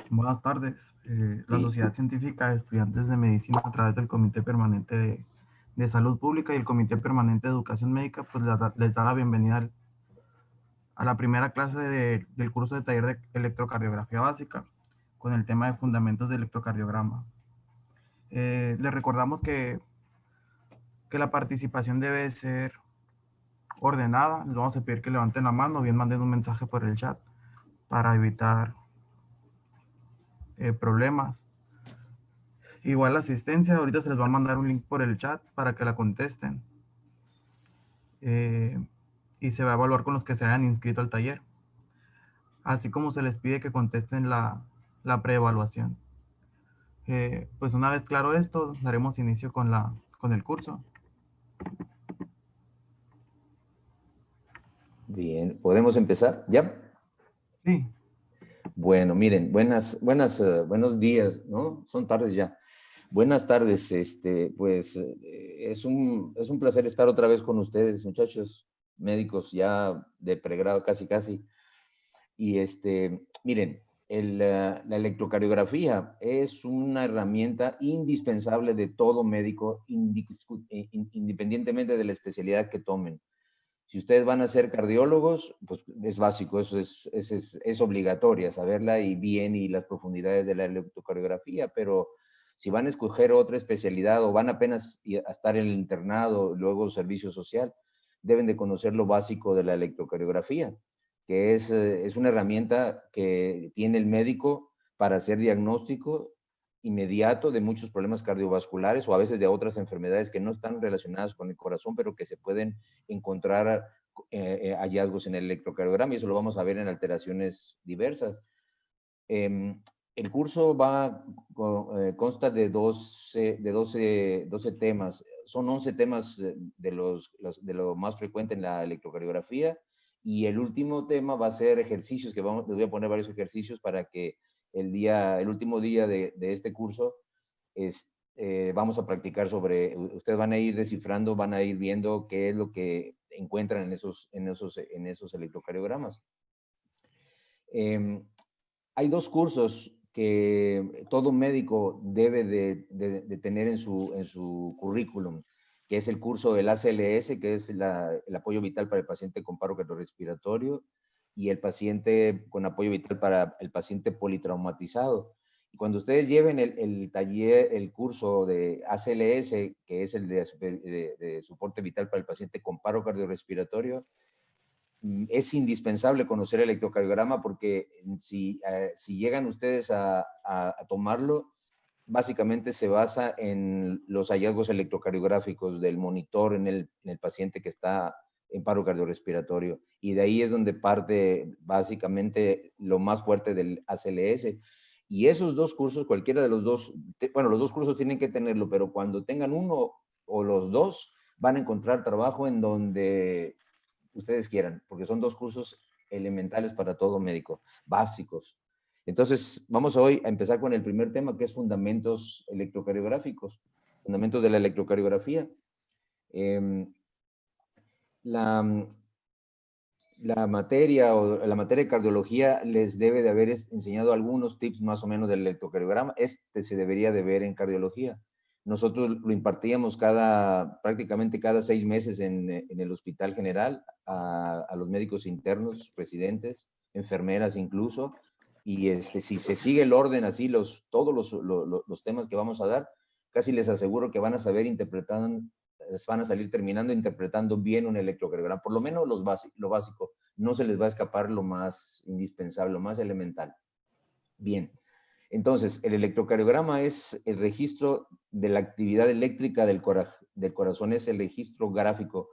Buenas tardes. La Sí, Sociedad Científica de Estudiantes de Medicina, a través del Comité Permanente de Salud Pública y el Comité Permanente de Educación Médica, pues les da la bienvenida a la primera clase del curso de taller de electrocardiografía básica con el tema de fundamentos de electrocardiograma. Les recordamos que la participación debe ser ordenada. Les vamos a pedir que levanten la mano o bien manden un mensaje por el chat para evitar problemas. Igual la asistencia, ahorita se les va a mandar un link por el chat para que la contesten. eh, y se va a evaluar con los que se hayan inscrito al taller, así como se les pide que contesten la preevaluación. Pues una vez claro esto, daremos inicio con el curso. bien. ¿Podemos empezar? ¿Ya? Sí, Bueno, miren, buenos días, ¿no? Son tardes ya. Buenas tardes, pues es un placer estar otra vez con ustedes, muchachos, médicos ya de pregrado casi casi. Y miren, la electrocardiografía es una herramienta indispensable de todo médico, independientemente de la especialidad que tomen. Si ustedes van a ser cardiólogos, pues es básico, es obligatoria saberla y bien y las profundidades de la electrocardiografía, pero si van a escoger otra especialidad o van apenas a estar en el internado, luego servicio social, deben de conocer lo básico de la electrocardiografía, que es una herramienta que tiene el médico para hacer diagnóstico inmediato de muchos problemas cardiovasculares o a veces de otras enfermedades que no están relacionadas con el corazón, pero que se pueden encontrar hallazgos en el electrocardiograma y eso lo vamos a ver en alteraciones diversas. El curso consta de 12 temas. Son 11 temas de lo más frecuente en la electrocardiografía y el último tema va a ser ejercicios, les voy a poner varios ejercicios para que el último día de este curso vamos a practicar ustedes van a ir descifrando, van a ir viendo qué es lo que encuentran en esos electrocardiogramas. Hay dos cursos que todo médico debe de tener en su currículum, que es el curso del ACLS, que es el apoyo vital para el paciente con paro cardiorrespiratorio, y el paciente con apoyo vital para el paciente politraumatizado. Y cuando ustedes lleven el taller, el curso de ACLS, que es el de soporte vital para el paciente con paro cardiorrespiratorio, es indispensable conocer el electrocardiograma porque si llegan ustedes a tomarlo, básicamente se basa en los hallazgos electrocardiográficos del monitor en el paciente que está en paro cardiorrespiratorio. Y de ahí es donde parte básicamente lo más fuerte del ACLS. Y esos dos cursos, cualquiera de los dos, bueno, los dos cursos tienen que tenerlo, pero cuando tengan uno o los dos, van a encontrar trabajo en donde ustedes quieran, porque son dos cursos elementales para todo médico, básicos. Entonces, vamos hoy a empezar con el primer tema, que es fundamentos electrocardiográficos, fundamentos de la electrocardiografía. Eh, la, la materia de cardiología les debe de haber enseñado algunos tips más o menos del electrocardiograma. Se debería de ver en cardiología. Nosotros lo impartíamos prácticamente cada 6 meses en el Hospital General a los médicos internos, residentes, enfermeras incluso. Y si se sigue el orden así, todos los temas que vamos a dar, casi les aseguro que van a saber interpretar, van a salir terminando interpretando bien un electrocardiograma, por lo menos lo básico, no se les va a escapar lo más indispensable, lo más elemental. Bien, entonces el electrocardiograma es el registro de la actividad eléctrica del corazón, es el registro gráfico,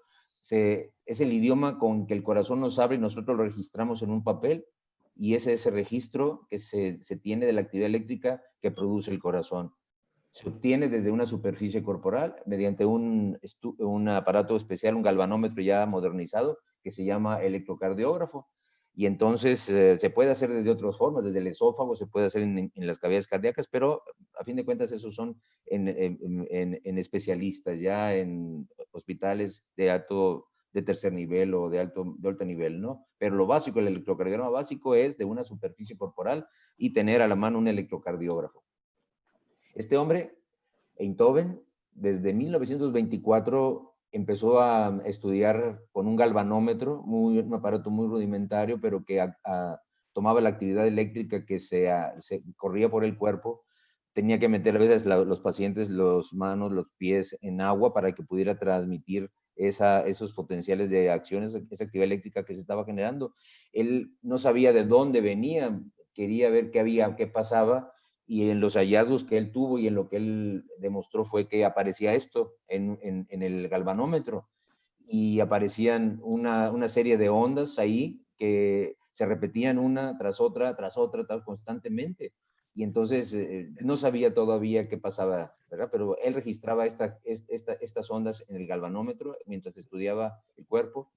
es el idioma con que el corazón nos abre y nosotros lo registramos en un papel y es ese registro que se tiene de la actividad eléctrica que produce el corazón. Se obtiene desde una superficie corporal mediante un aparato especial, un galvanómetro ya modernizado, que se llama electrocardiógrafo. Y entonces se puede hacer desde otras formas, desde el esófago, se puede hacer en las cavidades cardíacas, pero a fin de cuentas esos son en especialistas, ya en hospitales de alto de tercer nivel o de alto nivel, ¿no? Pero lo básico, el electrocardiograma básico es de una superficie corporal y tener a la mano un electrocardiógrafo. Este hombre, Einthoven, desde 1924 empezó a estudiar con un galvanómetro, un aparato muy rudimentario, pero que tomaba la actividad eléctrica que se corría por el cuerpo. Tenía que meter a veces los pacientes las manos, los pies en agua para que pudiera transmitir esos potenciales de acciones, esa actividad eléctrica que se estaba generando. Él no sabía de dónde venía, quería ver qué pasaba, y en los hallazgos que él tuvo y en lo que él demostró fue que aparecía esto en el galvanómetro, y aparecían una serie de ondas ahí que se repetían una tras otra, constantemente. Y entonces no sabía todavía qué pasaba, ¿verdad? Pero él registraba estas ondas en el galvanómetro mientras estudiaba el cuerpo,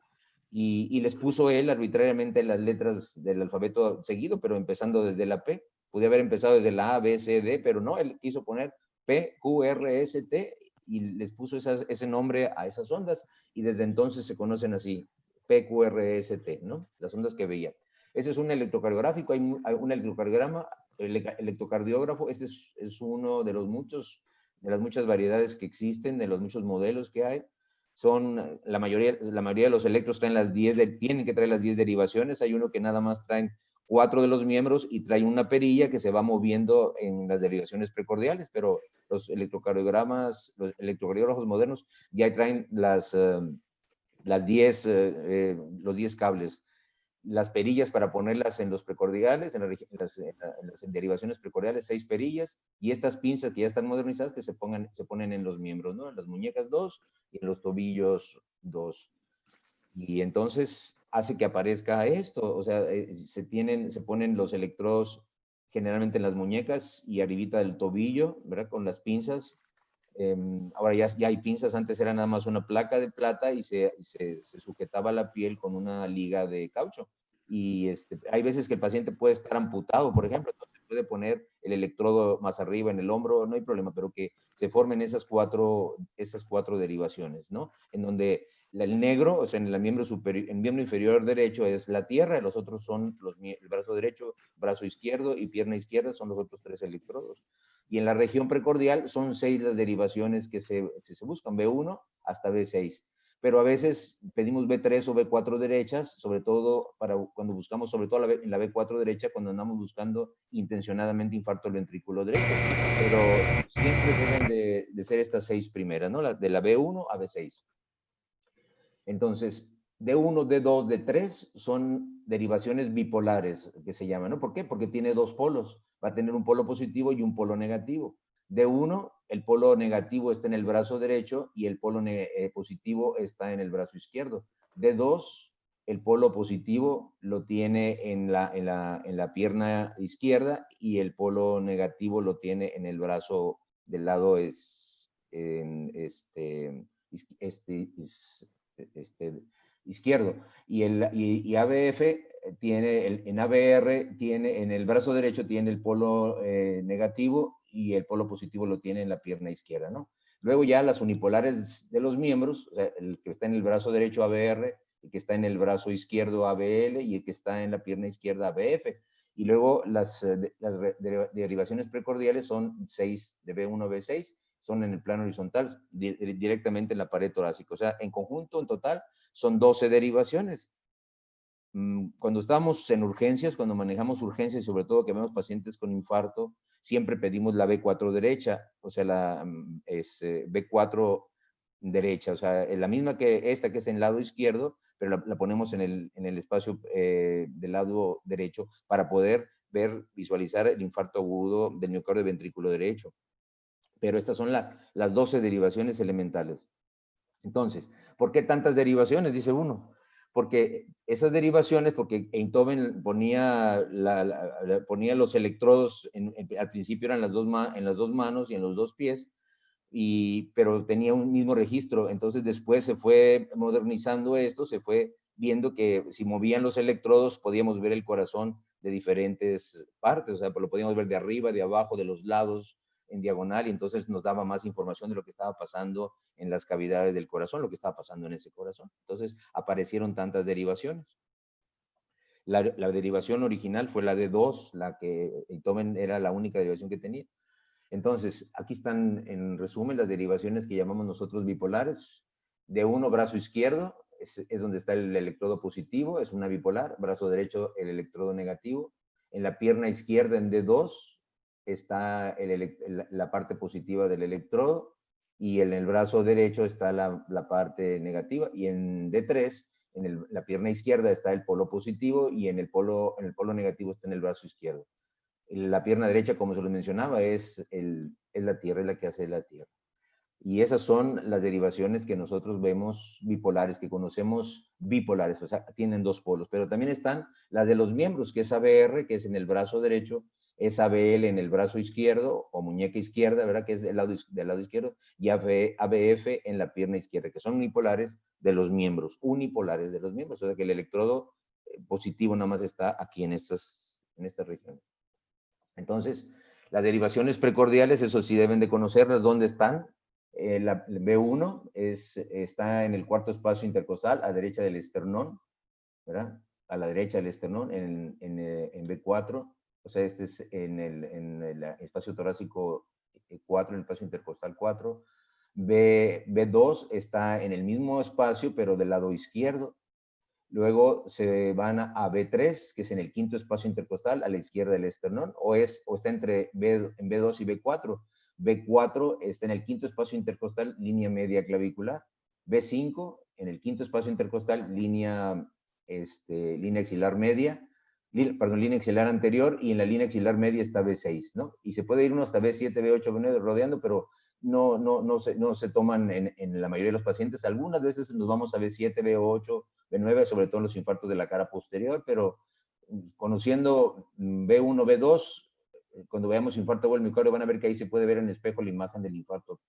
y les puso él arbitrariamente las letras del alfabeto seguido, pero empezando desde la P. Podía haber empezado desde la A, B, C, D, pero no, él quiso poner P, Q, R, S, T, y les puso ese nombre a esas ondas, y desde entonces se conocen así, P, Q, R, S, T, ¿no? Las ondas que veía. Ese es un electrocardiográfico, hay un electrocardiograma, el electrocardiógrafo. Este es uno de las muchas variedades que existen, de los muchos modelos que hay. La mayoría de los electros traen tienen que traer las 10 derivaciones. Hay uno que nada más traen 4 de los miembros y trae una perilla que se va moviendo en las derivaciones precordiales, pero los electrocardiógrafos modernos ya traen los 10 cables, las perillas para ponerlas en los precordiales, en las derivaciones precordiales, 6 perillas, y estas pinzas que ya están modernizadas que se ponen en los miembros, ¿no? En las muñecas 2 y en los tobillos 2. Y entonces hace que aparezca esto, o sea, se ponen los electrodos generalmente en las muñecas y arribita del tobillo, ¿verdad? Con las pinzas. Ahora ya hay pinzas, antes era nada más una placa de plata y se sujetaba la piel con una liga de caucho. Y hay veces que el paciente puede estar amputado, por ejemplo, entonces puede poner el electrodo más arriba en el hombro, no hay problema, pero que se formen esas cuatro derivaciones, ¿no? En donde el negro, o sea, en el miembro inferior derecho es la tierra, los otros son el brazo derecho, brazo izquierdo y pierna izquierda, son los otros 3 electrodos. Y en la región precordial son 6 las derivaciones que se buscan, B1 hasta B6. Pero a veces pedimos B3 o B4 derechas, sobre todo cuando buscamos, sobre todo en la B4 derecha, cuando andamos buscando intencionadamente infarto del ventrículo derecho. Pero siempre deben de ser estas 6 primeras, ¿no? De la B1 a B6. Entonces, D1, D2, D3 son derivaciones bipolares, que se llaman, ¿no? ¿Por qué? Porque tiene 2 polos. Va a tener un polo positivo y un polo negativo. D1, el polo negativo está en el brazo derecho y el polo positivo está en el brazo izquierdo. D2, el polo positivo lo tiene en la pierna izquierda y el polo negativo lo tiene en el brazo del lado izquierdo. Y ABF en ABR tiene, en el brazo derecho tiene el polo negativo y el polo positivo lo tiene en la pierna izquierda, ¿no? Luego ya las unipolares de los miembros, o sea, el que está en el brazo derecho ABR, el que está en el brazo izquierdo ABL y el que está en la pierna izquierda ABF. Y luego las derivaciones precordiales son 6, de B1 a B6, son en el plano horizontal, directamente en la pared torácica. O sea, en conjunto, en total, son 12 derivaciones. Cuando estamos en urgencias, cuando manejamos urgencias y sobre todo que vemos pacientes con infarto, siempre pedimos la B4 derecha, o sea, B4 derecha, o sea, la misma que esta que es en el lado izquierdo, pero la ponemos en el espacio del lado derecho para poder visualizar el infarto agudo del miocardio ventrículo derecho. Pero estas son las 12 derivaciones elementales. Entonces, ¿por qué tantas derivaciones? Dice uno. Porque esas derivaciones, porque Einthoven ponía los electrodos, al principio eran en las dos manos y en los 2 pies, pero tenía un mismo registro. Entonces después se fue modernizando esto, se fue viendo que si movían los electrodos podíamos ver el corazón de diferentes partes, o sea, lo podíamos ver de arriba, de abajo, de los lados, en diagonal y entonces nos daba más información de lo que estaba pasando en las cavidades del corazón, lo que estaba pasando en ese corazón. Entonces aparecieron tantas derivaciones. La derivación original fue la de 2, la que Beethoven era la única derivación que tenía. Entonces, aquí están en resumen las derivaciones que llamamos nosotros bipolares. De 1, brazo izquierdo, es donde está el electrodo positivo, es una bipolar. Brazo derecho, el electrodo negativo. En la pierna izquierda, en D2, está la parte positiva del electrodo. Y en el brazo derecho está la parte negativa. Y en D3, en la pierna izquierda está el polo positivo y en el polo negativo está en el brazo izquierdo. La pierna derecha, como se lo mencionaba, es la Tierra, es la que hace la Tierra. Y esas son las derivaciones que nosotros vemos bipolares, que conocemos bipolares, o sea, tienen dos polos. Pero también están las de los miembros, que es ABR, que es en el brazo derecho, es ABL en el brazo izquierdo, o muñeca izquierda, ¿verdad? Que es del lado izquierdo, y ABF en la pierna izquierda, que son unipolares de los miembros, unipolares de los miembros. O sea, que el electrodo positivo nada más está aquí en estas regiones. Entonces, las derivaciones precordiales, eso sí deben de conocerlas, ¿dónde están? La B1 está en el cuarto espacio intercostal, a derecha del esternón, ¿verdad? A la derecha del esternón, en B4, o sea, este es en el espacio torácico 4, en el espacio intercostal 4. B2 está en el mismo espacio, pero del lado izquierdo. Luego se van a B3, que es en el quinto espacio intercostal, a la izquierda del esternón, o está entre en B2 y B4. B4 está en el quinto espacio intercostal, línea media clavicular. B5, en el quinto espacio intercostal, línea axilar media, línea axilar anterior, y en la línea axilar media está B6, ¿no? Y se puede ir uno hasta B7, B8, B9 rodeando, pero no se toman en la mayoría de los pacientes. Algunas veces nos vamos a B7, B8, B9, sobre todo en los infartos de la cara posterior, pero conociendo B1, B2, cuando veamos infarto agudo del miocardio van a ver que ahí se puede ver en espejo la imagen del infarto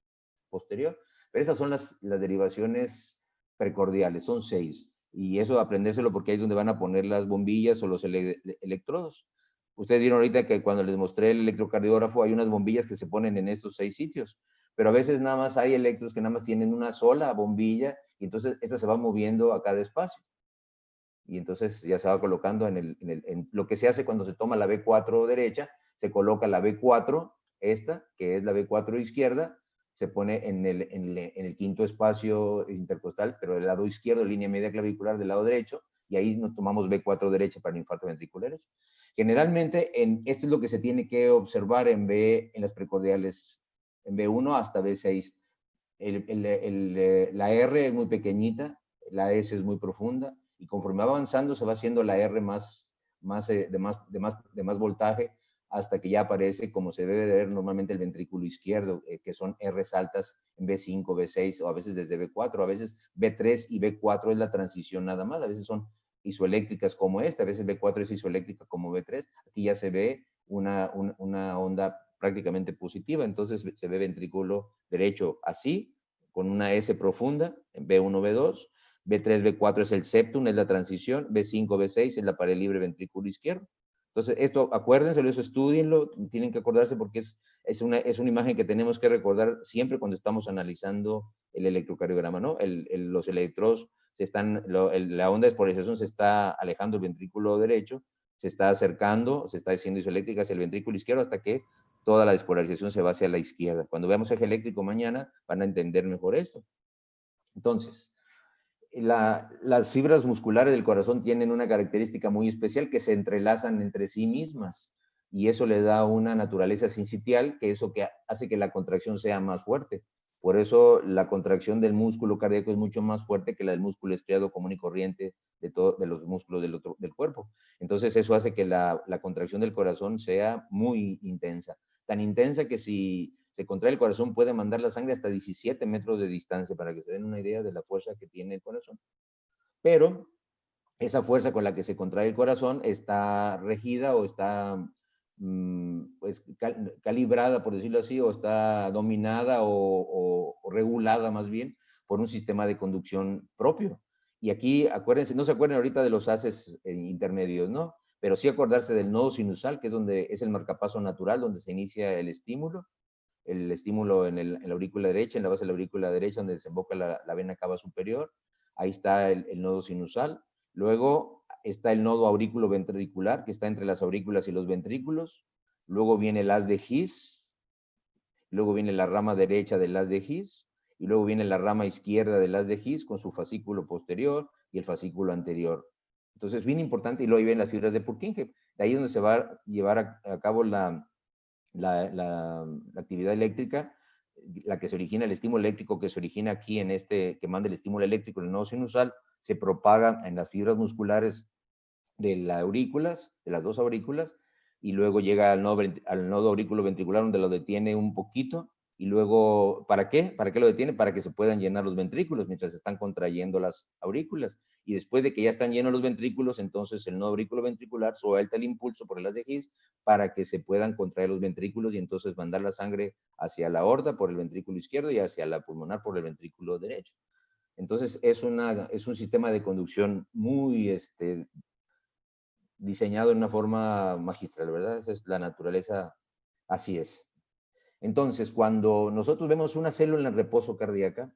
posterior. Pero esas son las derivaciones precordiales, son 6. Y eso aprendérselo porque ahí es donde van a poner las bombillas o los electrodos. Ustedes vieron ahorita que cuando les mostré el electrocardiógrafo hay unas bombillas que se ponen en estos 6 sitios. Pero a veces nada más hay electrodos que nada más tienen una sola bombilla y entonces esta se va moviendo a cada espacio. Y entonces ya se va colocando en lo que se hace cuando se toma la B4 derecha, se coloca la B4, esta, que es la B4 izquierda, se pone en el quinto espacio intercostal, pero del lado izquierdo, línea media clavicular del lado derecho, y ahí nos tomamos B4 derecha para infartos ventriculares. Generalmente, esto es lo que se tiene que observar en las precordiales, en B1 hasta B6. La R es muy pequeñita, la S es muy profunda, y conforme va avanzando se va haciendo la R de más voltaje, hasta que ya aparece como se debe de ver normalmente el ventrículo izquierdo, que son R's altas en B5, B6, o a veces desde B4, a veces B3 y B4 es la transición nada más, a veces son isoeléctricas como esta, a veces B4 es isoeléctrica como B3, aquí ya se ve una onda prácticamente positiva, entonces se ve ventrículo derecho así, con una S profunda, en B1, B2, B3, B4 es el septum, es la transición, B5, B6 es la pared libre ventrículo izquierdo. Entonces, esto, acuérdense, eso estudienlo, tienen que acordarse porque es una imagen que tenemos que recordar siempre cuando estamos analizando el electrocardiograma, ¿no? Los electrodos la onda de despolarización se está alejando del ventrículo derecho, se está acercando, se está haciendo isoeléctrica hacia el ventrículo izquierdo hasta que toda la despolarización se va hacia la izquierda. Cuando veamos eje eléctrico mañana, van a entender mejor esto. Entonces, las fibras musculares del corazón tienen una característica muy especial, que se entrelazan entre sí mismas, y eso le da una naturaleza sincitial, que eso que hace que la contracción sea más fuerte. Por eso la contracción del músculo cardíaco es mucho más fuerte que la del músculo estriado común y corriente de los músculos del cuerpo. Entonces eso hace que la contracción del corazón sea muy intensa. Tan intensa que si se contrae el corazón puede mandar la sangre hasta 17 metros de distancia, para que se den una idea de la fuerza que tiene el corazón. Pero esa fuerza con la que se contrae el corazón está regida o está pues, calibrada, por decirlo así, o está dominada o regulada más bien por un sistema de conducción propio. Y aquí, acuérdense, no se acuerden ahorita de los haces intermedios, ¿no? Pero sí acordarse del nodo sinusal, que es donde es el marcapaso natural, donde se inicia el estímulo. el estímulo en la aurícula derecha, en la base de la aurícula derecha, donde desemboca la vena cava superior. Ahí está el nodo sinusal. Luego está el nodo aurículo-ventricular, que está entre las aurículas y los ventrículos. Luego viene el haz de His. Luego viene la rama derecha del haz de His. Y luego viene la rama izquierda del haz de His con su fascículo posterior y el fascículo anterior. Entonces, bien importante, y luego ahí ven las fibras de Purkinje. De ahí es donde se va a llevar a cabo la actividad eléctrica, la que se origina, el estímulo eléctrico que se origina aquí en este, que manda el estímulo eléctrico en el nodo sinusal, se propaga en las fibras musculares de las aurículas, de las dos aurículas, y luego llega al nodo aurículo ventricular, donde lo detiene un poquito, y luego, ¿para qué? ¿Para qué lo detiene? Para que se puedan llenar los ventrículos mientras se están contrayendo las aurículas. Y después de que ya están llenos los ventrículos, entonces el nodo aurículo ventricular suelta el impulso por el haz de His para que se puedan contraer los ventrículos y entonces mandar la sangre hacia la aorta por el ventrículo izquierdo y hacia la pulmonar por el ventrículo derecho. Entonces es un sistema de conducción muy diseñado en una forma magistral, ¿verdad? Esa es la naturaleza, así es. Entonces, cuando nosotros vemos una célula en reposo cardíaca,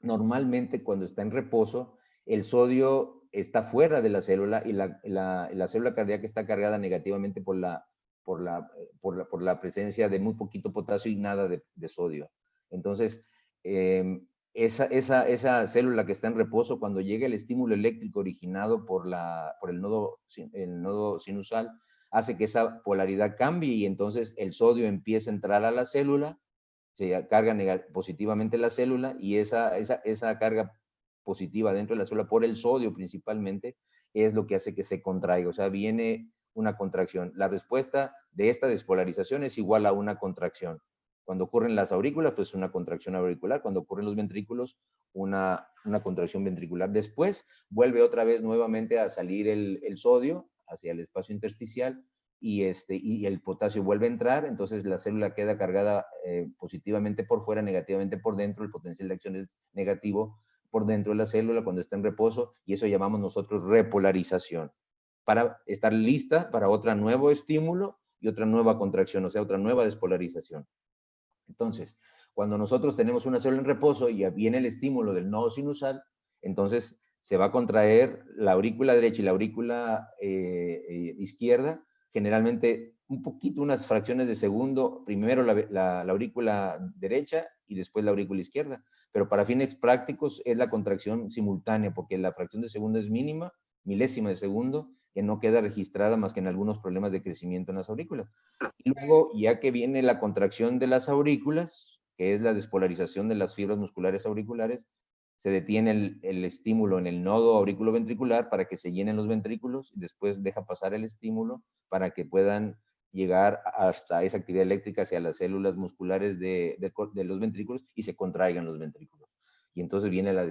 normalmente cuando está en reposo, el sodio está fuera de la célula y la célula cardíaca está cargada negativamente por la presencia de muy poquito potasio y nada de sodio. Entonces, esa célula que está en reposo, cuando llega el estímulo eléctrico originado por el nodo sinusal, hace que esa polaridad cambie y entonces el sodio empieza a entrar a la célula, se carga positivamente la célula y esa carga positiva dentro de la célula por el sodio principalmente es lo que hace que se contraiga, o sea, viene una contracción. La respuesta de esta despolarización es igual a una contracción. Cuando ocurren las aurículas, pues una contracción auricular. Cuando ocurren los ventrículos, una contracción ventricular. Después vuelve otra vez nuevamente a salir el sodio hacia el espacio intersticial y el potasio vuelve a entrar, entonces la célula queda cargada positivamente por fuera, negativamente por dentro, el potencial de acción es negativo por dentro de la célula cuando está en reposo, y eso llamamos nosotros repolarización, para estar lista para otro nuevo estímulo y otra nueva contracción, o sea, otra nueva despolarización. Entonces, cuando nosotros tenemos una célula en reposo y viene el estímulo del nodo sinusal, entonces se va a contraer la aurícula derecha y la aurícula izquierda, generalmente un poquito, unas fracciones de segundo, primero la aurícula derecha y después la aurícula izquierda. Pero para fines prácticos es la contracción simultánea, porque la fracción de segundo es mínima, milésima de segundo, que no queda registrada más que en algunos problemas de crecimiento en las aurículas. Y luego, ya que viene la contracción de las aurículas, que es la despolarización de las fibras musculares auriculares, se detiene el estímulo en el nodo auriculoventricular para que se llenen los ventrículos y después deja pasar el estímulo para que puedan llegar hasta esa actividad eléctrica hacia las células musculares de los ventrículos y se contraigan los ventrículos. Y entonces viene la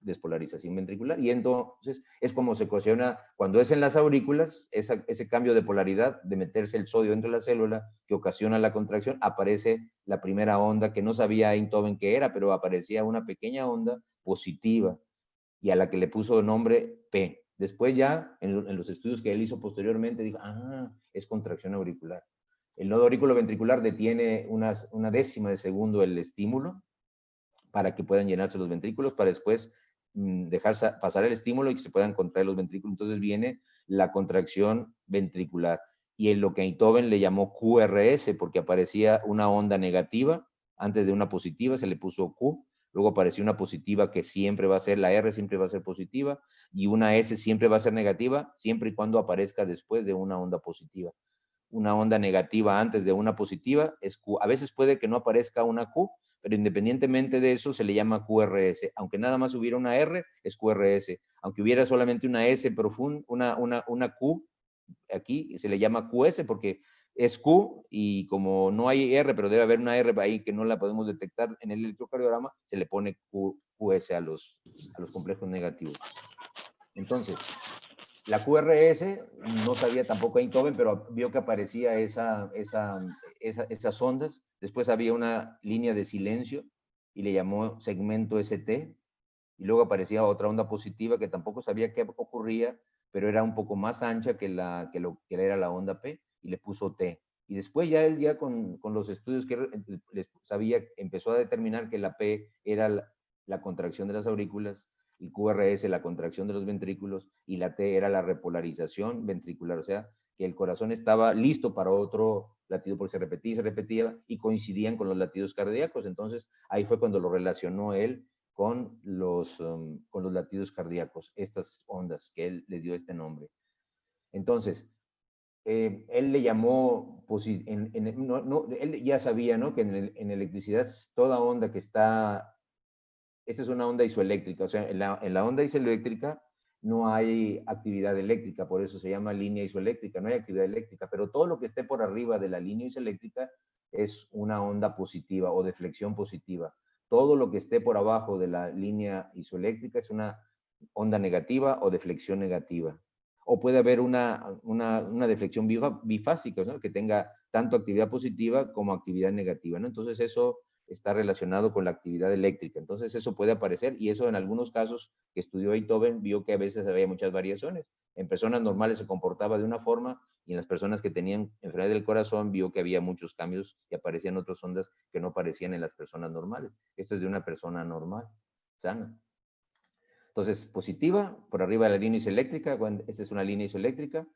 despolarización ventricular y entonces es como se ocasiona cuando es en las aurículas, ese cambio de polaridad, de meterse el sodio dentro de la célula que ocasiona la contracción, aparece la primera onda que no sabía Einthoven qué era, pero aparecía una pequeña onda positiva y a la que le puso nombre P. Después ya, en los estudios que él hizo posteriormente, dijo, es contracción auricular. El nodo auriculoventricular detiene una décima de segundo el estímulo para que puedan llenarse los ventrículos, para después dejar pasar el estímulo y que se puedan contraer los ventrículos. Entonces viene la contracción ventricular. Y en lo que Einthoven le llamó QRS, porque aparecía una onda negativa, antes de una positiva se le puso Q, luego apareció una positiva que siempre va a ser, la R siempre va a ser positiva, y una S siempre va a ser negativa, siempre y cuando aparezca después de una onda positiva. Una onda negativa antes de una positiva es Q. A veces puede que no aparezca una Q, pero independientemente de eso se le llama QRS. Aunque nada más hubiera una R, es QRS. Aunque hubiera solamente una S profunda, una Q, aquí se le llama QS porque es Q y como no hay R, pero debe haber una R ahí que no la podemos detectar en el electrocardiograma, se le pone QS a los complejos negativos. Entonces, la QRS no sabía tampoco Einthoven, pero vio que aparecía esas ondas. Después había una línea de silencio y le llamó segmento ST. Y luego aparecía otra onda positiva que tampoco sabía qué ocurría, pero era un poco más ancha que lo que era la onda P y le puso T. Y después ya él ya con los estudios que les sabía, empezó a determinar que la P era la contracción de las aurículas, el QRS la contracción de los ventrículos y la T era la repolarización ventricular, o sea, que el corazón estaba listo para otro latido porque se repetía y coincidían con los latidos cardíacos. Entonces ahí fue cuando lo relacionó él con los latidos cardíacos, estas ondas, que él le dio este nombre. Entonces, él le llamó, pues, él ya sabía, ¿no? Que en electricidad toda onda que está, esta es una onda isoeléctrica, o sea, en la onda isoeléctrica no hay actividad eléctrica, por eso se llama línea isoeléctrica, no hay actividad eléctrica, pero todo lo que esté por arriba de la línea isoeléctrica es una onda positiva o de flexión positiva. Todo lo que esté por abajo de la línea isoeléctrica es una onda negativa o deflexión negativa. O puede haber una deflexión bifásica, ¿no? Que tenga tanto actividad positiva como actividad negativa, ¿no? Entonces eso está relacionado con la actividad eléctrica. Entonces eso puede aparecer y eso en algunos casos que estudió Einthoven vio que a veces había muchas variaciones. En personas normales se comportaba de una forma y en las personas que tenían enfermedad del corazón vio que había muchos cambios y aparecían otras ondas que no aparecían en las personas normales. Esto es de una persona normal, sana. Entonces, positiva, por arriba de la línea isoeléctrica, esta es una línea isoeléctrica,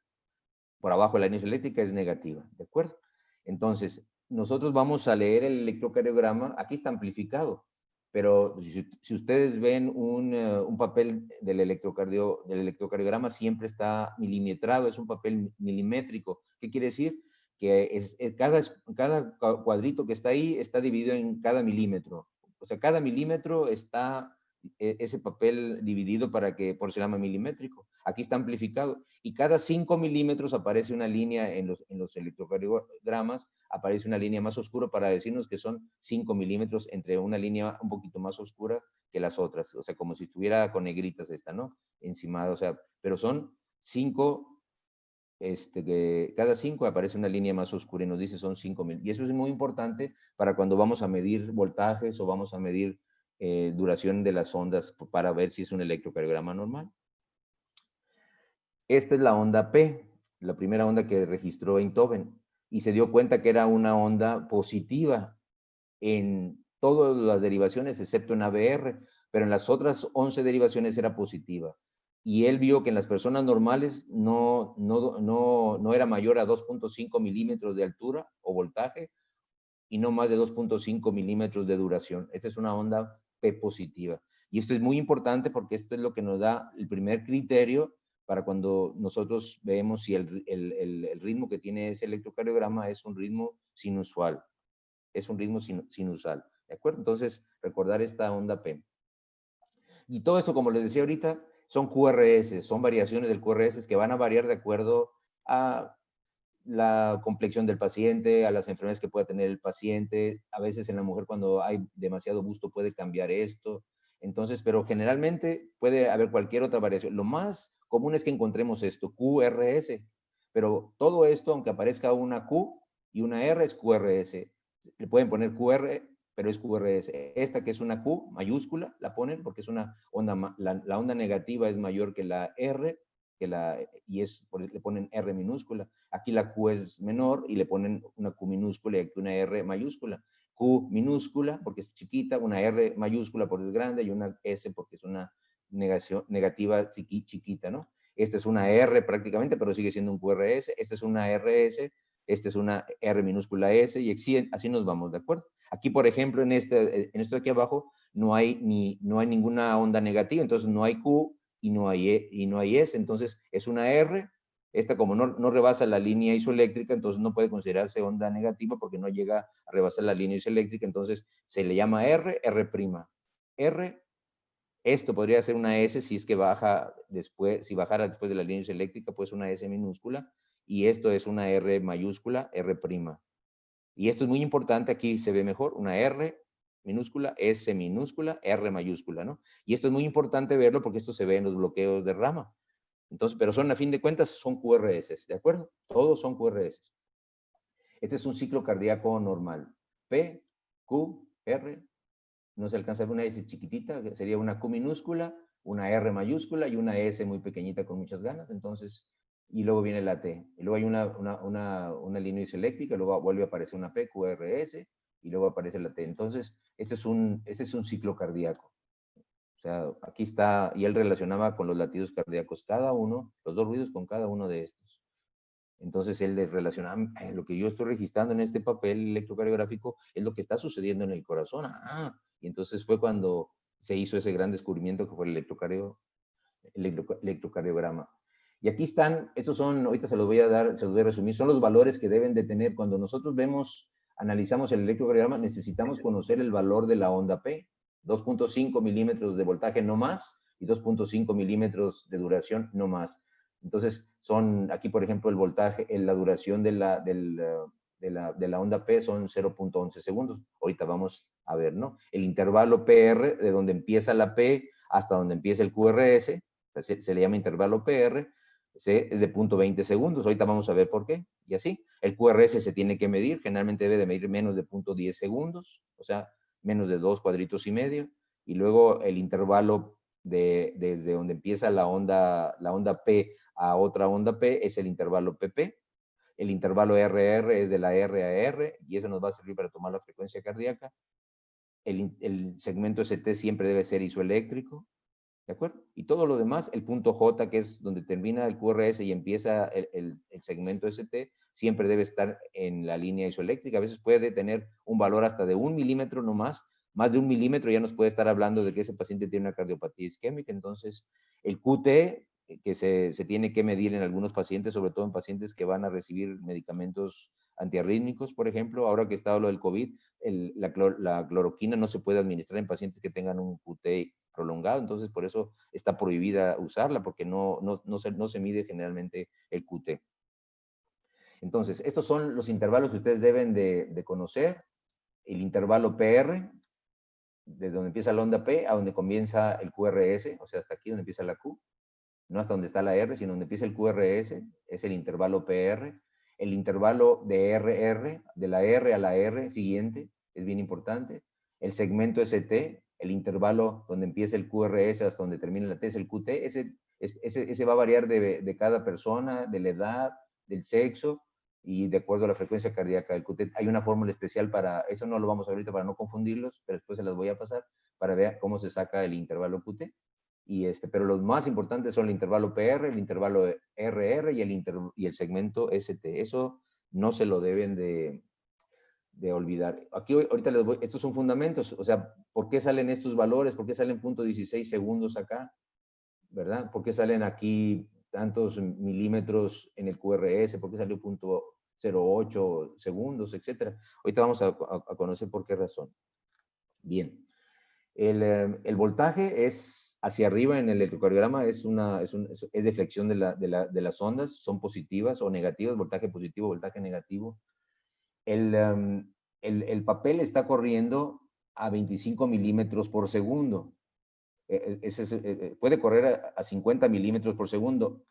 por abajo de la línea isoeléctrica es negativa, ¿de acuerdo? Entonces, nosotros vamos a leer el electrocardiograma, aquí está amplificado, pero si ustedes ven un papel del electrocardiograma, siempre está milimetrado, es un papel milimétrico. ¿Qué quiere decir? Que cada cuadrito que está ahí está dividido en cada milímetro. O sea, cada milímetro está ese papel dividido por eso se llama milimétrico. Aquí está amplificado. Y cada 5 milímetros aparece una línea en los electrocardiogramas, aparece una línea más oscura para decirnos que son 5 milímetros entre una línea un poquito más oscura que las otras. O sea, como si estuviera con negritas esta, ¿no? Encima, o sea, pero son 5, cada 5 aparece una línea más oscura y nos dice son 5,000. Y eso es muy importante para cuando vamos a medir voltajes o vamos a medir duración de las ondas para ver si es un electrocardiograma normal. Esta es la onda P, la primera onda que registró Einthoven, y se dio cuenta que era una onda positiva en todas las derivaciones excepto en ABR, pero en las otras 11 derivaciones era positiva. Y él vio que en las personas normales no era mayor a 2.5 milímetros de altura o voltaje y no más de 2.5 milímetros de duración. Esta es una onda P positiva. Y esto es muy importante porque esto es lo que nos da el primer criterio para cuando nosotros vemos si el ritmo que tiene ese electrocardiograma es un ritmo sinusual. Es un ritmo sinusal. ¿De acuerdo? Entonces, recordar esta onda P. Y todo esto, como les decía ahorita, son QRS, son variaciones del QRS que van a variar de acuerdo a la complexión del paciente, a las enfermedades que pueda tener el paciente. A veces en la mujer cuando hay demasiado busto puede cambiar esto. Entonces, pero generalmente puede haber cualquier otra variación. Lo más común es que encontremos esto, QRS. Pero todo esto, aunque aparezca una Q y una R, es QRS. Le pueden poner QR, pero es QRS. Esta que es una Q mayúscula, la ponen porque es una onda, la onda negativa es mayor que la R, y le ponen R minúscula. Aquí la Q es menor y le ponen una Q minúscula y aquí una R mayúscula. Q minúscula porque es chiquita, una R mayúscula porque es grande y una S porque es una negativa chiquita, ¿no? Esta es una R prácticamente, pero sigue siendo un QRS. Esta es una RS, esta es una R minúscula S y así nos vamos, ¿de acuerdo? Aquí, por ejemplo, en esto de aquí abajo no hay ninguna onda negativa, entonces no hay Q y no hay S, entonces es una R. Esta como no rebasa la línea isoeléctrica, entonces no puede considerarse onda negativa porque no llega a rebasar la línea isoeléctrica, entonces se le llama R, R'. R, esto podría ser una S si es que baja después, si bajara después de la línea isoeléctrica, pues una S minúscula, y esto es una R mayúscula, R'. Y esto es muy importante, aquí se ve mejor, una R minúscula, S minúscula, R mayúscula, ¿no? Y esto es muy importante verlo porque esto se ve en los bloqueos de rama. Entonces, pero a fin de cuentas, son QRS, ¿de acuerdo? Todos son QRS. Este es un ciclo cardíaco normal. P, Q, R, no se alcanza una S chiquitita, sería una Q minúscula, una R mayúscula y una S muy pequeñita con muchas ganas. Entonces, y luego viene la T. Y luego hay una línea isoeléctrica, luego vuelve a aparecer una P, QRS, y luego aparece la T. Entonces, este es un ciclo cardíaco. O sea, aquí está, y él relacionaba con los latidos cardíacos cada uno, los dos ruidos con cada uno de estos. Entonces él relacionaba, lo que yo estoy registrando en este papel electrocardiográfico es lo que está sucediendo en el corazón. Y entonces fue cuando se hizo ese gran descubrimiento que fue el electrocardiograma. Y aquí están, estos son, ahorita se los voy a resumir, son los valores que deben de tener. Cuando nosotros analizamos el electrocardiograma, necesitamos conocer el valor de la onda P, 2.5 milímetros de voltaje no más, y 2.5 milímetros de duración no más. Entonces, aquí por ejemplo el voltaje, la duración de la onda P son 0.11 segundos. Ahorita vamos a ver, ¿no? El intervalo PR, de donde empieza la P hasta donde empieza el QRS, se le llama intervalo PR, es de 0.20 segundos. Ahorita vamos a ver por qué. Y así, el QRS se tiene que medir, generalmente debe de medir menos de 0.10 segundos, o sea, menos de 2 cuadritos y medio. Y luego el intervalo desde donde empieza la onda P a otra onda P es el intervalo PP. El intervalo RR es de la R a R, y eso nos va a servir para tomar la frecuencia cardíaca. El segmento ST siempre debe ser isoeléctrico, ¿de acuerdo? Y todo lo demás, el punto J, que es donde termina el QRS y empieza el segmento ST, siempre debe estar en la línea isoeléctrica. A veces puede tener un valor hasta de 1 milímetro no más de 1 milímetro ya nos puede estar hablando de que ese paciente tiene una cardiopatía isquémica. Entonces, el QT, que se tiene que medir en algunos pacientes, sobre todo en pacientes que van a recibir medicamentos antiarrítmicos, por ejemplo, ahora que está lo del COVID, la cloroquina no se puede administrar en pacientes que tengan un QT prolongado, entonces por eso está prohibida usarla, porque no se mide generalmente el QT. Entonces, estos son los intervalos que ustedes deben de conocer. El intervalo PR, desde donde empieza la onda P a donde comienza el QRS, o sea, hasta aquí donde empieza la Q, no hasta donde está la R, sino donde empieza el QRS, es el intervalo PR. El intervalo de RR, de la R a la R siguiente, es bien importante. El segmento ST, el intervalo donde empieza el QRS hasta donde termina la T, es el QT. Ese va a variar de cada persona, de la edad, del sexo, y de acuerdo a la frecuencia cardíaca del QT. Hay una fórmula especial para, eso no lo vamos a ver ahorita para no confundirlos, pero después se las voy a pasar para ver cómo se saca el intervalo QT. Pero los más importantes son el intervalo PR, el intervalo RR y el segmento ST. Eso no se lo deben de olvidar. Aquí ahorita estos son fundamentos, o sea, ¿por qué salen estos valores? ¿Por qué salen 0.16 segundos acá? ¿Verdad? ¿Por qué salen aquí tantos milímetros en el QRS? ¿Por qué salió 0.08 segundos, etcétera? Ahorita vamos a conocer por qué razón. Bien. El voltaje es hacia arriba en el electrocardiograma, es de flexión de las ondas, son positivas o negativas, voltaje positivo, voltaje negativo. El papel está corriendo a 25 milímetros por segundo. Puede correr a 50 milímetros por segundo,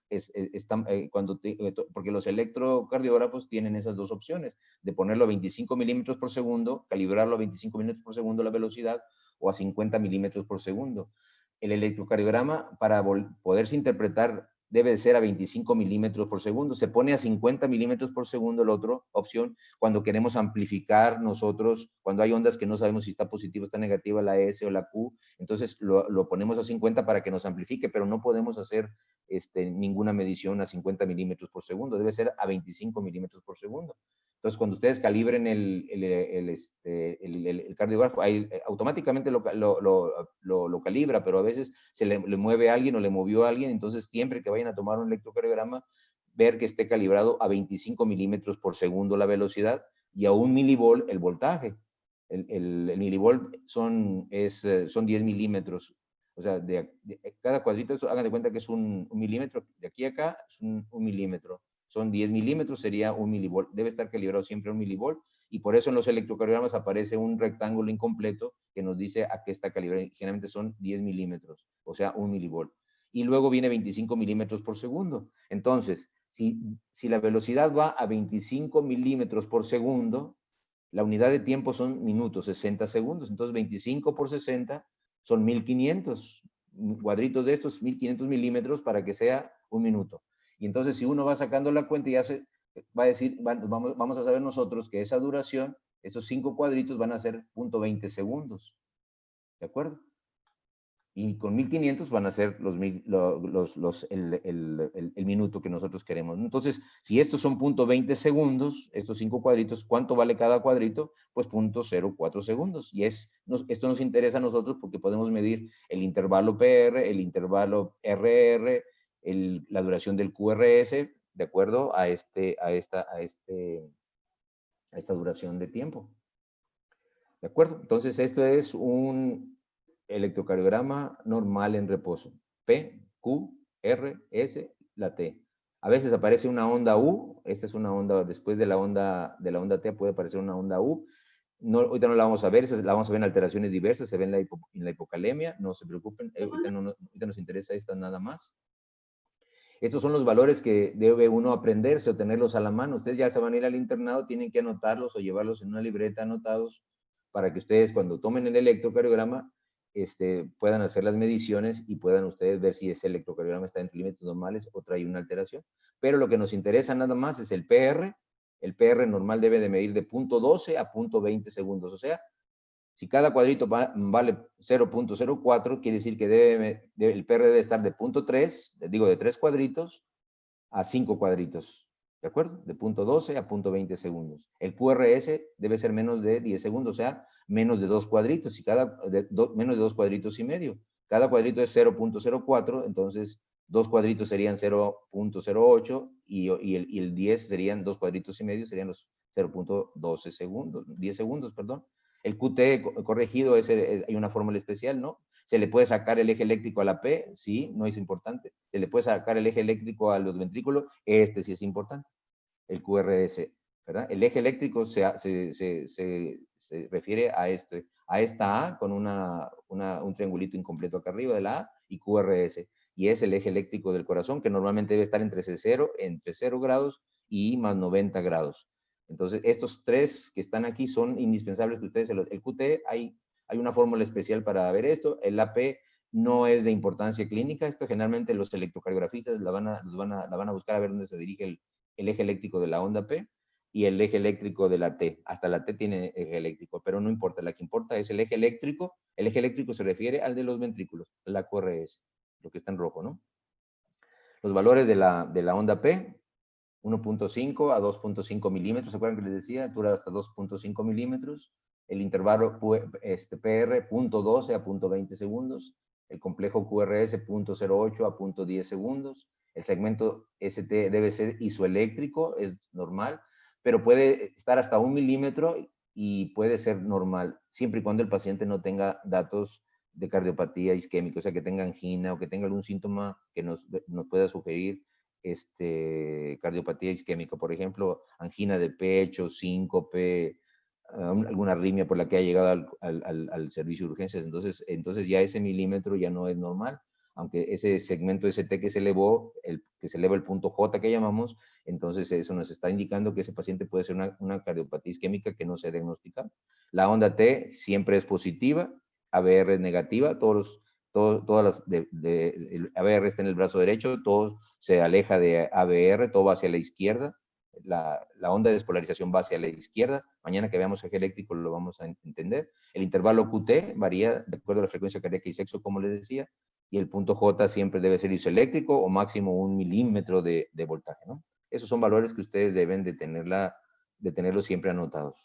porque los electrocardiógrafos tienen esas dos opciones, de ponerlo a 25 milímetros por segundo, calibrarlo a 25 milímetros por segundo la velocidad, o a 50 milímetros por segundo. El electrocardiograma, para poderse interpretar, debe de ser a 25 milímetros por segundo. Se pone a 50 milímetros por segundo la otra opción cuando queremos amplificar nosotros, cuando hay ondas que no sabemos si está positiva o está negativa, la S o la Q, entonces lo ponemos a 50 para que nos amplifique, pero no podemos hacer ninguna medición a 50 milímetros por segundo, debe ser a 25 milímetros por segundo. Entonces, cuando ustedes calibren el cardiógrafo, automáticamente lo calibra, pero a veces se le mueve a alguien o le movió a alguien, entonces siempre que vayan a tomar un electrocardiograma, ver que esté calibrado a 25 milímetros por segundo la velocidad y a 1 milivolt el voltaje. El milivolt son 10 milímetros. O sea, cada cuadrito, hagan de cuenta que es un milímetro. De aquí a acá es un milímetro. Son 10 milímetros, sería 1 milivolt. Debe estar calibrado siempre a 1 milivolt. Y por eso en los electrocardiogramas aparece un rectángulo incompleto que nos dice a qué está calibrado. Generalmente son 10 milímetros, o sea, 1 milivolt. Y luego viene 25 milímetros por segundo. Entonces, si la velocidad va a 25 milímetros por segundo, la unidad de tiempo son minutos, 60 segundos. Entonces, 25 por 60 son 1500 cuadritos de estos, 1500 milímetros para que sea un minuto. Y entonces si uno va sacando la cuenta, ya se va a decir, vamos a saber nosotros que esa duración, esos 5 cuadritos van a ser 0.20 segundos. ¿De acuerdo? Y con 1500 van a ser el minuto que nosotros queremos. Entonces, si estos son 0.20 segundos, estos 5 cuadritos, ¿cuánto vale cada cuadrito? Pues 0.04 segundos. Y esto nos interesa a nosotros porque podemos medir el intervalo PR, el intervalo RR, la duración del QRS, de acuerdo a esta duración de tiempo. ¿De acuerdo? Entonces, esto es un electrocardiograma normal en reposo. P, Q, R, S, la T. A veces aparece una onda U. Esta es una onda, después de la onda T puede aparecer una onda U. No, ahorita no la vamos a ver, la vamos a ver en alteraciones diversas, se ve en la hipocalemia, no se preocupen, ahorita nos interesa esta nada más. Estos son los valores que debe uno aprenderse o tenerlos a la mano. Ustedes ya se van a ir al internado, tienen que anotarlos o llevarlos en una libreta anotados para que ustedes cuando tomen el electrocardiograma puedan hacer las mediciones y puedan ustedes ver si ese electrocardiograma está en límites normales o trae una alteración. Pero lo que nos interesa nada más es el PR. El PR normal debe de medir de 0.12 a 0.20 segundos. O sea, si cada cuadrito vale 0.04, quiere decir que el PR debe estar de 0.3, digo de 3 cuadritos, a 5 cuadritos. ¿De acuerdo? De 0.12 a 0.20 segundos. El QRS debe ser menos de 10 segundos, o sea, menos de 2 cuadritos, menos de 2 cuadritos y medio. Cada cuadrito es 0.04, entonces 2 cuadritos serían 0.08 y el 10 serían 2 cuadritos y medio, serían los 0.12 segundos, 10 segundos, perdón. El QT corregido, hay una fórmula especial, ¿no? ¿Se le puede sacar el eje eléctrico a la P? Sí, no es importante. ¿Se le puede sacar el eje eléctrico a los ventrículos? Sí es importante. El QRS, ¿verdad? El eje eléctrico se refiere a esta A con un triangulito incompleto acá arriba de la A y QRS. Y es el eje eléctrico del corazón que normalmente debe estar entre 0 grados y más 90 grados. Entonces, estos tres que están aquí son indispensables que ustedes, el QT, hay una fórmula especial para ver esto. El AP no es de importancia clínica. Esto generalmente los electrocardiografistas la van a buscar a ver dónde se dirige el eje eléctrico de la onda P y el eje eléctrico de la T. Hasta la T tiene eje eléctrico, pero no importa. La que importa es el eje eléctrico. El eje eléctrico se refiere al de los ventrículos, la QRS, lo que está en rojo, ¿no? Los valores de la onda P, 1.5 a 2.5 milímetros. ¿Se acuerdan que les decía? Altura hasta 2.5 milímetros. El intervalo PR, 0.12 a 0.20 segundos. El complejo QRS, 0.08 a 0.10 segundos. El segmento ST debe ser isoeléctrico, es normal, pero puede estar hasta 1 milímetro y puede ser normal, siempre y cuando el paciente no tenga datos de cardiopatía isquémica, o sea, que tenga angina o que tenga algún síntoma que nos pueda sugerir cardiopatía isquémica, por ejemplo, angina de pecho, síncope, alguna arritmia por la que ha llegado al servicio de urgencias. Entonces ya ese milímetro ya no es normal, aunque ese segmento ST que se elevó, que se eleva el punto J que llamamos, entonces eso nos está indicando que ese paciente puede ser una cardiopatía isquémica que no se ha diagnosticado. La onda T siempre es positiva, ABR es negativa, todas las el ABR está en el brazo derecho, todo se aleja de ABR, todo va hacia la izquierda, la onda de despolarización va hacia la izquierda. Mañana que veamos eje eléctrico lo vamos a entender. El intervalo QT varía de acuerdo a la frecuencia cardíaca y sexo, como les decía, y el punto J siempre debe ser isoeléctrico o máximo 1 milímetro de voltaje, ¿no? Esos son valores que ustedes deben de tenerlos siempre anotados.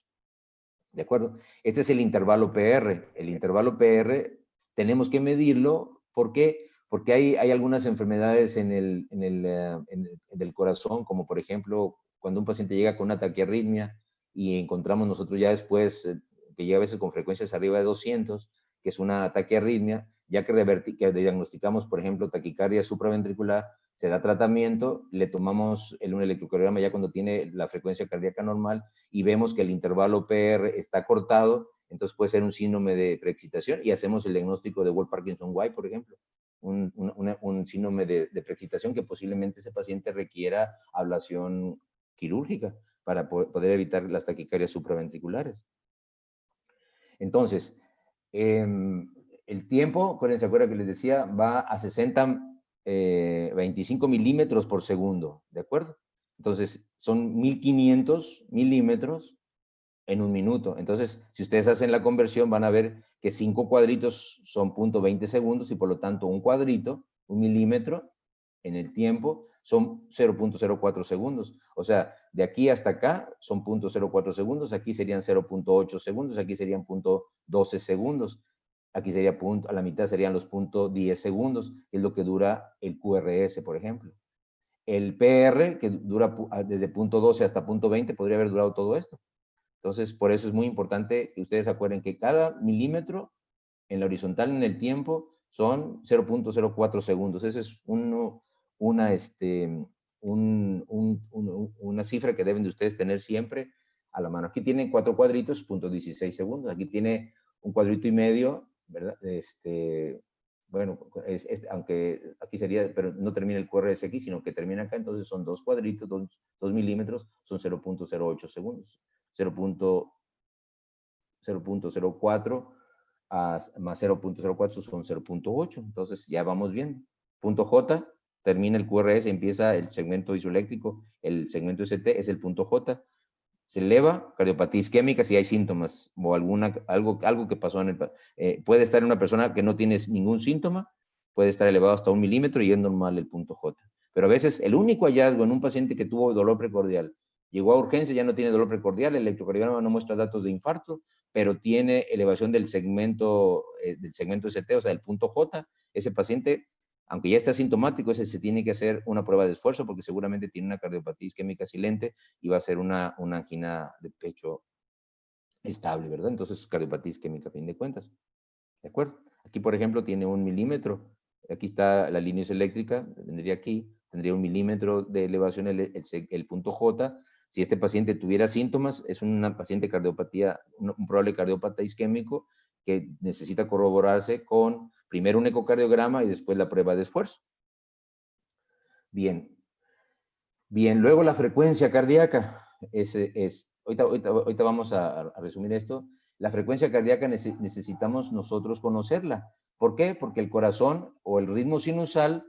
¿De acuerdo? Este es el intervalo PR. El intervalo PR tenemos que medirlo. ¿Por qué? Porque hay algunas enfermedades en el corazón, como por ejemplo, cuando un paciente llega con una taquiarritmia y encontramos nosotros ya después, que llega a veces con frecuencias arriba de 200, que es una taquiarritmia, ya que diagnosticamos, por ejemplo, taquicardia supraventricular, se da tratamiento, le tomamos un electrocardiograma ya cuando tiene la frecuencia cardíaca normal y vemos que el intervalo PR está cortado, entonces puede ser un síndrome de preexcitación y hacemos el diagnóstico de Wolff-Parkinson-White, por ejemplo, un síndrome de preexcitación que posiblemente ese paciente requiera ablación quirúrgica para poder evitar las taquicardias supraventriculares. Entonces, el tiempo, ¿se acuerdan que les decía? Va a 60 25 milímetros por segundo, ¿de acuerdo? Entonces, son 1500 milímetros en un minuto. Entonces, si ustedes hacen la conversión, van a ver que 5 cuadritos son 0.20 segundos y por lo tanto un cuadrito, un milímetro, en el tiempo, son 0.04 segundos. O sea, de aquí hasta acá son 0.04 segundos, aquí serían 0.8 segundos, aquí serían 0.12 segundos, aquí sería a la mitad serían los 0.10 segundos, que es lo que dura el QRS, por ejemplo. El PR, que dura desde 0.12 hasta 0.20, podría haber durado todo esto. Entonces, por eso es muy importante que ustedes se acuerden que cada milímetro en la horizontal en el tiempo son 0.04 segundos. Esa es una cifra que deben de ustedes tener siempre a la mano. Aquí tienen 4 cuadritos, 0.16 segundos. Aquí tiene un cuadrito y medio, ¿verdad? Bueno, aunque aquí sería, pero no termina el QRS aquí, sino que termina acá, entonces son 2 cuadritos, 2 milímetros, son 0.08 segundos. 0.04 más 0.04 son 0.8. Entonces ya vamos viendo. Punto J, termina el QRS, empieza el segmento isoeléctrico, el segmento ST es el punto J. Se eleva, cardiopatía isquémica si hay síntomas o algo que pasó puede estar en una persona que no tiene ningún síntoma, puede estar elevado hasta 1 milímetro y es normal el punto J. Pero a veces el único hallazgo en un paciente que tuvo dolor precordial, llegó a urgencia, ya no tiene dolor precordial, el electrocardiograma no muestra datos de infarto, pero tiene elevación del segmento ST, o sea, del punto J. Ese paciente, aunque ya está asintomático, ese se tiene que hacer una prueba de esfuerzo porque seguramente tiene una cardiopatía isquémica silente y va a ser una angina de pecho estable, ¿verdad? Entonces, cardiopatía isquémica a fin de cuentas. ¿De acuerdo? Aquí, por ejemplo, tiene 1 milímetro. Aquí está la línea eléctrica, tendría aquí, tendría 1 milímetro de elevación el punto J. Si este paciente tuviera síntomas, es una paciente cardiopatía, un probable cardiopata isquémico que necesita corroborarse con primero un ecocardiograma y después la prueba de esfuerzo. Bien. Bien, luego la frecuencia cardíaca. Ahorita vamos a resumir esto. La frecuencia cardíaca necesitamos nosotros conocerla. ¿Por qué? Porque el corazón o el ritmo sinusal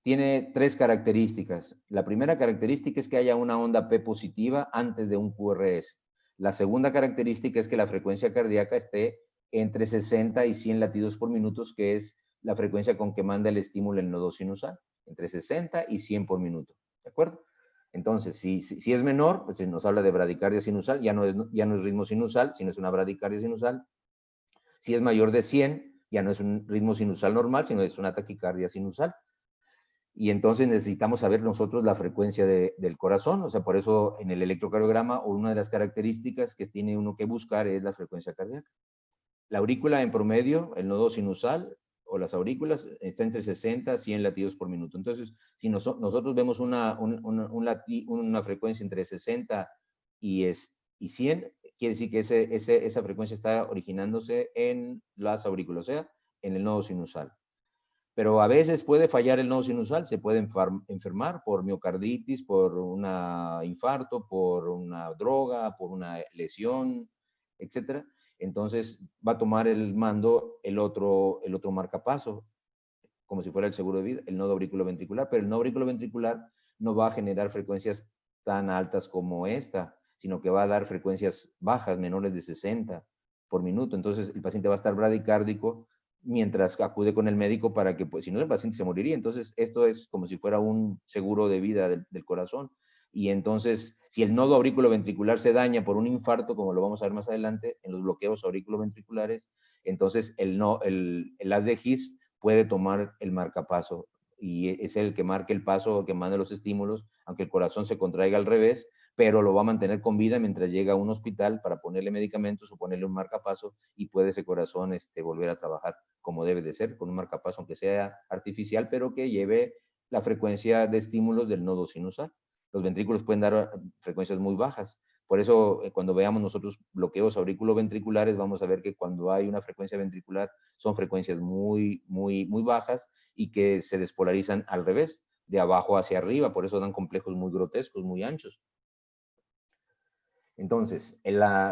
tiene 3 características. La primera característica es que haya una onda P positiva antes de un QRS. La segunda característica es que la frecuencia cardíaca esté entre 60 y 100 latidos por minuto, que es la frecuencia con que manda el estímulo el nodo sinusal. Entre 60 y 100 por minuto. ¿De acuerdo? Entonces, si es menor, pues nos habla de bradicardia sinusal, ya no es ritmo sinusal, sino es una bradicardia sinusal. Si es mayor de 100, ya no es un ritmo sinusal normal, sino es una taquicardia sinusal. Y entonces necesitamos saber nosotros la frecuencia del corazón, o sea, por eso en el electrocardiograma, una de las características que tiene uno que buscar es la frecuencia cardíaca. La aurícula en promedio, el nodo sinusal, o las aurículas, está entre 60 y 100 latidos por minuto. Entonces, si nosotros vemos una frecuencia entre 60 y 100, quiere decir que esa frecuencia está originándose en las aurículas, o sea, en el nodo sinusal. Pero a veces puede fallar el nodo sinusal, se puede enfermar por miocarditis, por un infarto, por una droga, por una lesión, etc. Entonces va a tomar el mando el otro marcapaso, como si fuera el seguro de vida, el nodo auriculoventricular, pero el nodo auriculoventricular no va a generar frecuencias tan altas como esta, sino que va a dar frecuencias bajas, menores de 60 por minuto. Entonces el paciente va a estar bradicárdico mientras acude con el médico para que, pues, si no, el paciente se moriría. Entonces, esto es como si fuera un seguro de vida del corazón. Y entonces, si el nodo auriculoventricular se daña por un infarto, como lo vamos a ver más adelante, en los bloqueos auriculoventriculares, entonces el haz de His puede tomar el marcapaso y es el que marque el paso, que mande los estímulos, aunque el corazón se contraiga al revés, pero lo va a mantener con vida mientras llega a un hospital para ponerle medicamentos o ponerle un marcapaso y puede ese corazón volver a trabajar como debe de ser, con un marcapaso aunque sea artificial, pero que lleve la frecuencia de estímulos del nodo sinusal. Los ventrículos pueden dar frecuencias muy bajas. Por eso, cuando veamos nosotros bloqueos auriculoventriculares, vamos a ver que cuando hay una frecuencia ventricular son frecuencias muy, muy, muy bajas y que se despolarizan al revés, de abajo hacia arriba. Por eso dan complejos muy grotescos, muy anchos. Entonces,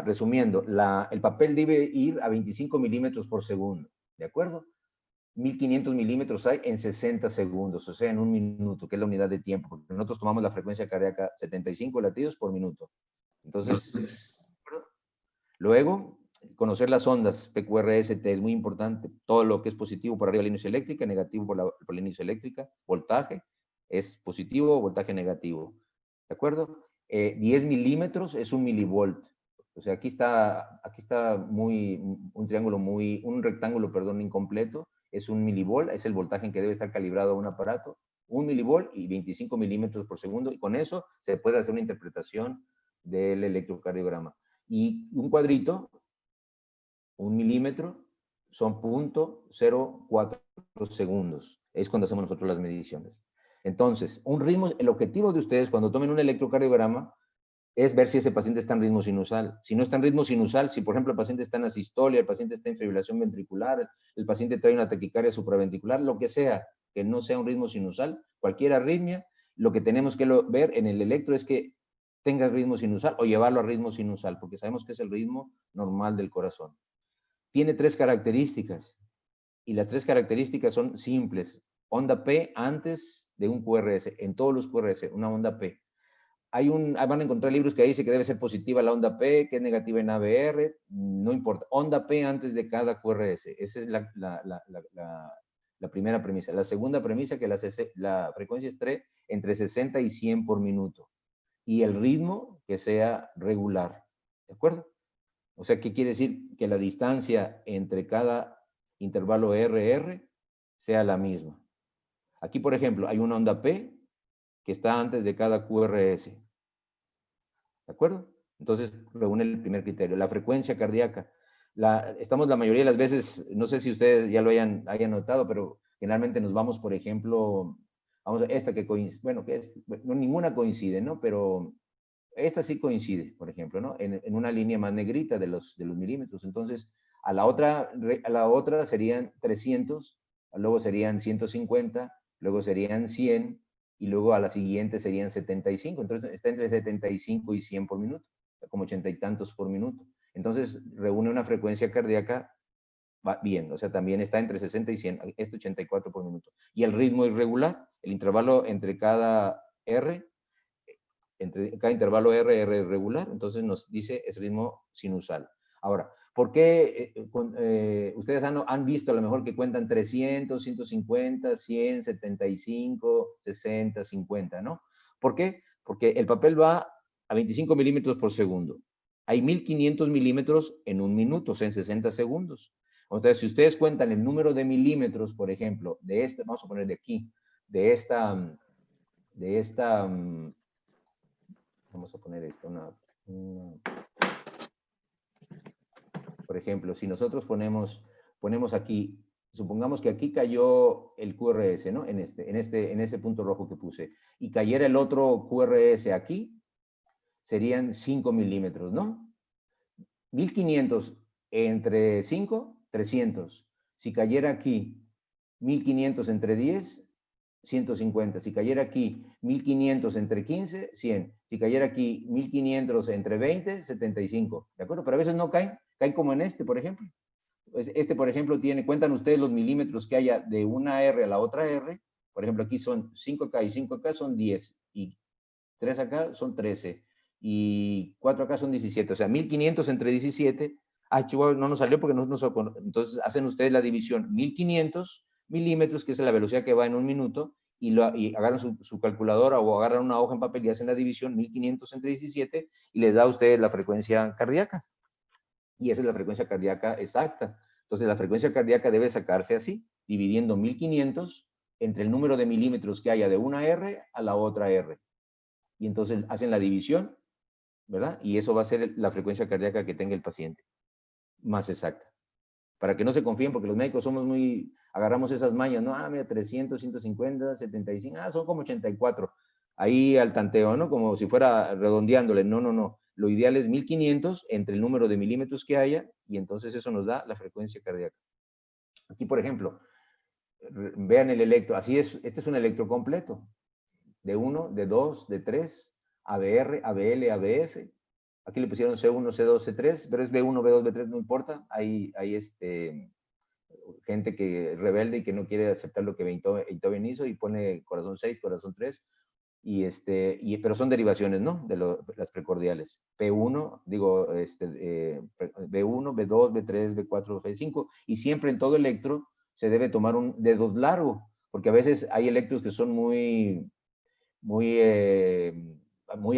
resumiendo, el papel debe ir a 25 milímetros por segundo, ¿de acuerdo? 1500 milímetros hay en 60 segundos, o sea, en un minuto, que es la unidad de tiempo, porque nosotros tomamos la frecuencia cardíaca 75 latidos por minuto. Entonces, luego, conocer las ondas PQRST es muy importante. Todo lo que es positivo por arriba de la línea eléctrica, negativo por la línea eléctrica, voltaje es positivo, voltaje negativo. ¿De acuerdo? 10 milímetros es un milivolt. O sea, aquí está un rectángulo, perdón, incompleto. Es un milivolt, es el voltaje en que debe estar calibrado un aparato. 1 milivolt y 25 milímetros por segundo. Y con eso se puede hacer una interpretación del electrocardiograma. Y un cuadrito, 1 milímetro, son 0.04 segundos. Es cuando hacemos nosotros las mediciones. Entonces, un ritmo, el objetivo de ustedes cuando tomen un electrocardiograma es ver si ese paciente está en ritmo sinusal. Si no está en ritmo sinusal, si por ejemplo el paciente está en asistolia, el paciente está en fibrilación ventricular, el paciente trae una taquicardia supraventricular, lo que sea, que no sea un ritmo sinusal, cualquier arritmia, lo que tenemos que ver en el electro es que tenga ritmo sinusal o llevarlo a ritmo sinusal, porque sabemos que es el ritmo normal del corazón. Tiene 3 características, y las 3 características son simples. Onda P antes de un QRS, en todos los QRS, una onda P. Van a encontrar libros que dice que debe ser positiva la onda P, que es negativa en ABR, no importa. Onda P antes de cada QRS. Esa es la primera premisa. La segunda premisa, que la frecuencia esté entre 60 y 100 por minuto. Y el ritmo que sea regular. ¿De acuerdo? O sea, ¿qué quiere decir? Que la distancia entre cada intervalo RR sea la misma. Aquí, por ejemplo, hay una onda P que está antes de cada QRS. ¿De acuerdo? Entonces, reúne el primer criterio. La frecuencia cardíaca. Estamos la mayoría de las veces, no sé si ustedes ya lo hayan notado, pero generalmente nos vamos, por ejemplo, vamos a esta que coincide, bueno, no, ninguna coincide, ¿no? Pero esta sí coincide, por ejemplo, ¿no? En una línea más negrita de los milímetros. Entonces, a la otra serían 300, luego serían 150, luego serían 100, y luego a la siguiente serían 75. Entonces, está entre 75 y 100 por minuto, como 80 y tantos por minuto. Entonces, reúne una frecuencia cardíaca bien, o sea, también está entre 60 y 100, 84 por minuto. Y el ritmo es regular, el intervalo entre cada intervalo R es regular, entonces nos dice es ritmo sinusal. Ahora, ¿por qué ustedes han visto a lo mejor que cuentan 300, 150, 100, 75, 60, 50, ¿no? ¿Por qué? Porque el papel va a 25 milímetros por segundo. Hay 1500 milímetros en un minuto, o sea, en 60 segundos. Entonces, si ustedes cuentan el número de milímetros, por ejemplo, vamos a poner de aquí, vamos a poner esto, por ejemplo, si nosotros ponemos aquí, supongamos que aquí cayó el QRS, ¿no? En ese punto rojo que puse, y cayera el otro QRS aquí, serían 5 milímetros, ¿no? 1500 entre 5, 300. Si cayera aquí 1500 entre 10, 150. Si cayera aquí 1500 entre 15, 100. Si cayera aquí 1500 entre 20, 75. ¿De acuerdo? Pero a veces no caen como en este, por ejemplo. Pues por ejemplo, cuentan ustedes los milímetros que haya de una R a la otra R. Por ejemplo, aquí son 5 acá y 5 acá son 10. Y 3 acá son 13. Y 4 acá son 17. O sea, 1500 entre 17. Ah, chihuahua, no nos salió porque no nos... Entonces hacen ustedes la división. 1500 milímetros, que es la velocidad que va en un minuto, y agarran su calculadora o agarran una hoja en papel y hacen la división 1500 entre 17 y les da a ustedes la frecuencia cardíaca. Y esa es la frecuencia cardíaca exacta. Entonces la frecuencia cardíaca debe sacarse así, dividiendo 1500 entre el número de milímetros que haya de una R a la otra R. Y entonces hacen la división, ¿verdad? Y eso va a ser la frecuencia cardíaca que tenga el paciente, más exacta. Para que no se confíen, porque los médicos agarramos esas mañas, ¿no? Ah, mira, 300, 150, 75, son como 84. Ahí al tanteo, ¿no? Como si fuera redondeándole. No, no, no. Lo ideal es 1500 entre el número de milímetros que haya, y entonces eso nos da la frecuencia cardíaca. Aquí, por ejemplo, vean el electro. Así es, este es un electro completo. De 1, de 2, de 3, ABR, ABL, ABF. Aquí le pusieron C1, C2, C3, pero es B1, B2, B3, no importa. Ahí gente que rebelde y que no quiere aceptar lo que Beethoven hizo y pone corazón 6, corazón 3, pero son derivaciones, ¿no? De las precordiales. P1, digo, B1, B2, B3, B4, B5, y siempre en todo electro se debe tomar un dedo largo, porque a veces hay electros que son muy, muy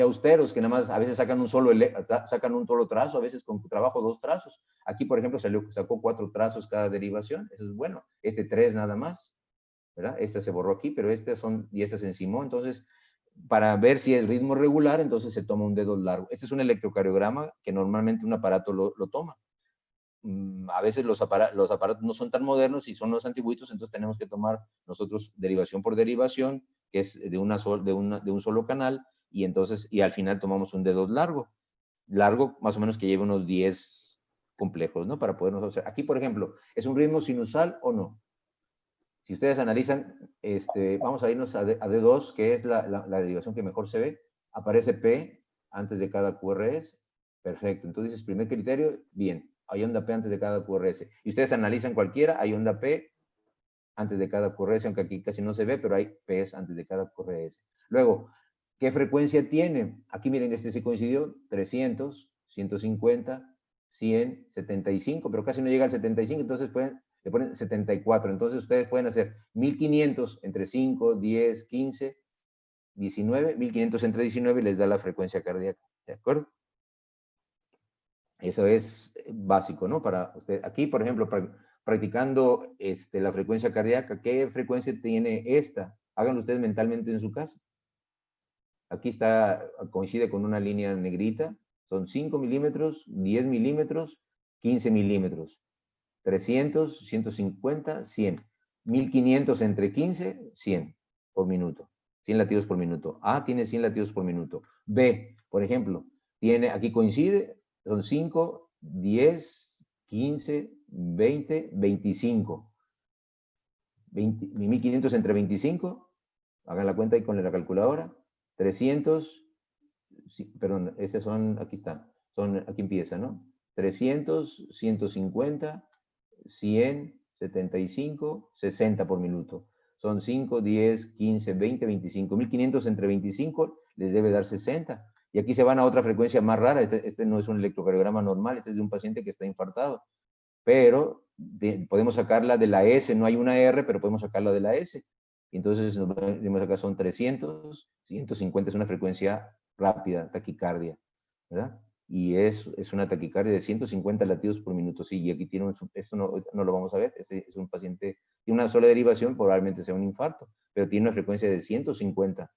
austeros, que nada más a veces sacan un solo trazo, a veces con trabajo 2 trazos. Aquí, por ejemplo, sacó 4 trazos cada derivación, eso es bueno. 3 nada más, ¿verdad? Se borró aquí, pero y se encimó. Entonces, para ver si el ritmo es regular, entonces se toma un dedo largo. Este es un electrocardiograma que normalmente un aparato lo toma. A veces los aparatos no son tan modernos y son los antiguitos, entonces tenemos que tomar nosotros derivación por derivación, que es de un solo canal, y al final tomamos un dedo largo más o menos que lleve unos 10 complejos, ¿no? Para podernos hacer. Aquí, por ejemplo, ¿es un ritmo sinusal o no? Si ustedes analizan, vamos a irnos a D2, que es la derivación que mejor se ve. Aparece P antes de cada QRS. Perfecto. Entonces, primer criterio, bien. Hay onda P antes de cada QRS. Y ustedes analizan cualquiera, hay onda P antes de cada QRS, aunque aquí casi no se ve, pero hay P's antes de cada QRS. Luego, ¿qué frecuencia tiene? Aquí miren, sí coincidió, 300, 150, 100, 75, pero casi no llega al 75, entonces le ponen 74. Entonces ustedes pueden hacer 1500 entre 5, 10, 15, 19, 1500 entre 19 y les da la frecuencia cardíaca. ¿De acuerdo? Eso es básico, ¿no? Para usted. Aquí, por ejemplo, practicando la frecuencia cardíaca, ¿qué frecuencia tiene esta? Háganlo ustedes mentalmente en su casa. Aquí coincide con una línea negrita. Son 5 milímetros, 10 milímetros, 15 milímetros. 300, 150, 100. 1500 entre 15, 100 por minuto. 100 latidos por minuto. A tiene 100 latidos por minuto. B, por ejemplo, aquí coincide, son 5, 10, 15, 20, 25. 1500 entre 25, hagan la cuenta ahí con la calculadora. 300, perdón, aquí está, aquí empieza, ¿no? 300, 150, 100, 75, 60 por minuto. Son 5, 10, 15, 20, 25. 1500 entre 25 les debe dar 60. Y aquí se van a otra frecuencia más rara. Este no es un electrocardiograma normal, este es de un paciente que está infartado. Pero podemos sacarla de la S, no hay una R, pero podemos sacarla de la S. Y entonces nos vemos acá, son 300, 150 es una frecuencia rápida, taquicardia, ¿verdad? Y es una taquicardia de 150 latidos por minuto. Sí, y aquí tiene esto no lo vamos a ver, este es un paciente, tiene una sola derivación, probablemente sea un infarto, pero tiene una frecuencia de 150.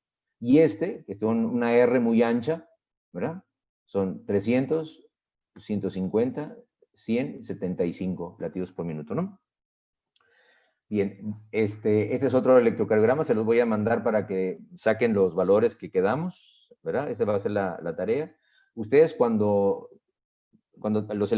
Y que es una R muy ancha, ¿verdad? Son 300, 150, 100, 75 latidos por minuto, ¿no? Bien, este es otro electrocardiograma, se los voy a mandar para que saquen los valores que quedamos, ¿verdad? Esa va a ser la tarea. Ustedes cuando los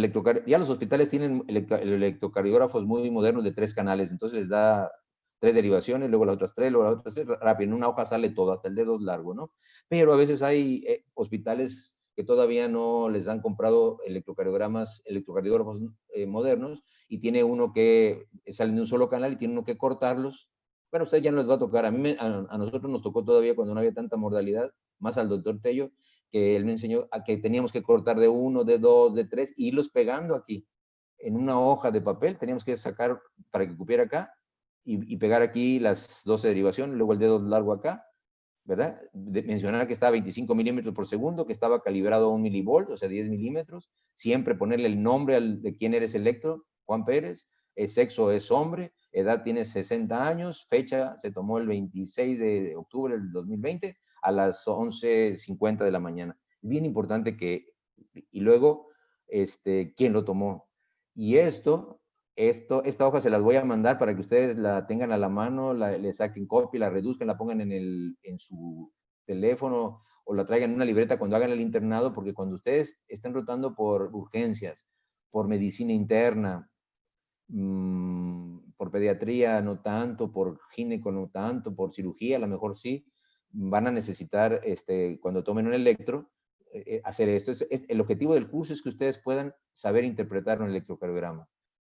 ya los hospitales tienen electrocardiógrafos muy modernos de 3 canales, entonces les da 3 derivaciones, luego las otras 3, luego las otras 3, rápido, en una hoja sale todo, hasta el dedo largo, ¿no? Pero a veces hay hospitales que todavía no les han comprado electrocardiógrafos modernos, y tiene uno que salen de un solo canal y tiene uno que cortarlos. Bueno, a ustedes ya no les va a tocar. A nosotros nos tocó todavía cuando no había tanta modalidad, más al doctor Tello, que él me enseñó a que teníamos que cortar de 1, de 2, de 3, e irlos pegando aquí. En una hoja de papel teníamos que sacar para que cupiera acá y pegar aquí las 12 derivaciones, luego el dedo largo acá, ¿verdad? Mencionar que estaba a 25 milímetros por segundo, que estaba calibrado a 1 milivolt, o sea, 10 milímetros. Siempre ponerle el nombre de quién eres electro, Juan Pérez. El sexo es hombre, edad tiene 60 años, fecha se tomó el 26 de octubre del 2020 a las 11:50 de la mañana. Bien importante y luego, quién lo tomó. Y esta hoja se las voy a mandar para que ustedes la tengan a la mano, le saquen copia, la reduzcan, la pongan en su teléfono o la traigan en una libreta cuando hagan el internado, porque cuando ustedes estén rotando por urgencias, por medicina interna, por pediatría no tanto, por gineco no tanto, por cirugía a lo mejor sí, van a necesitar, cuando tomen un electro, hacer esto. El objetivo del curso es que ustedes puedan saber interpretar un electrocardiograma.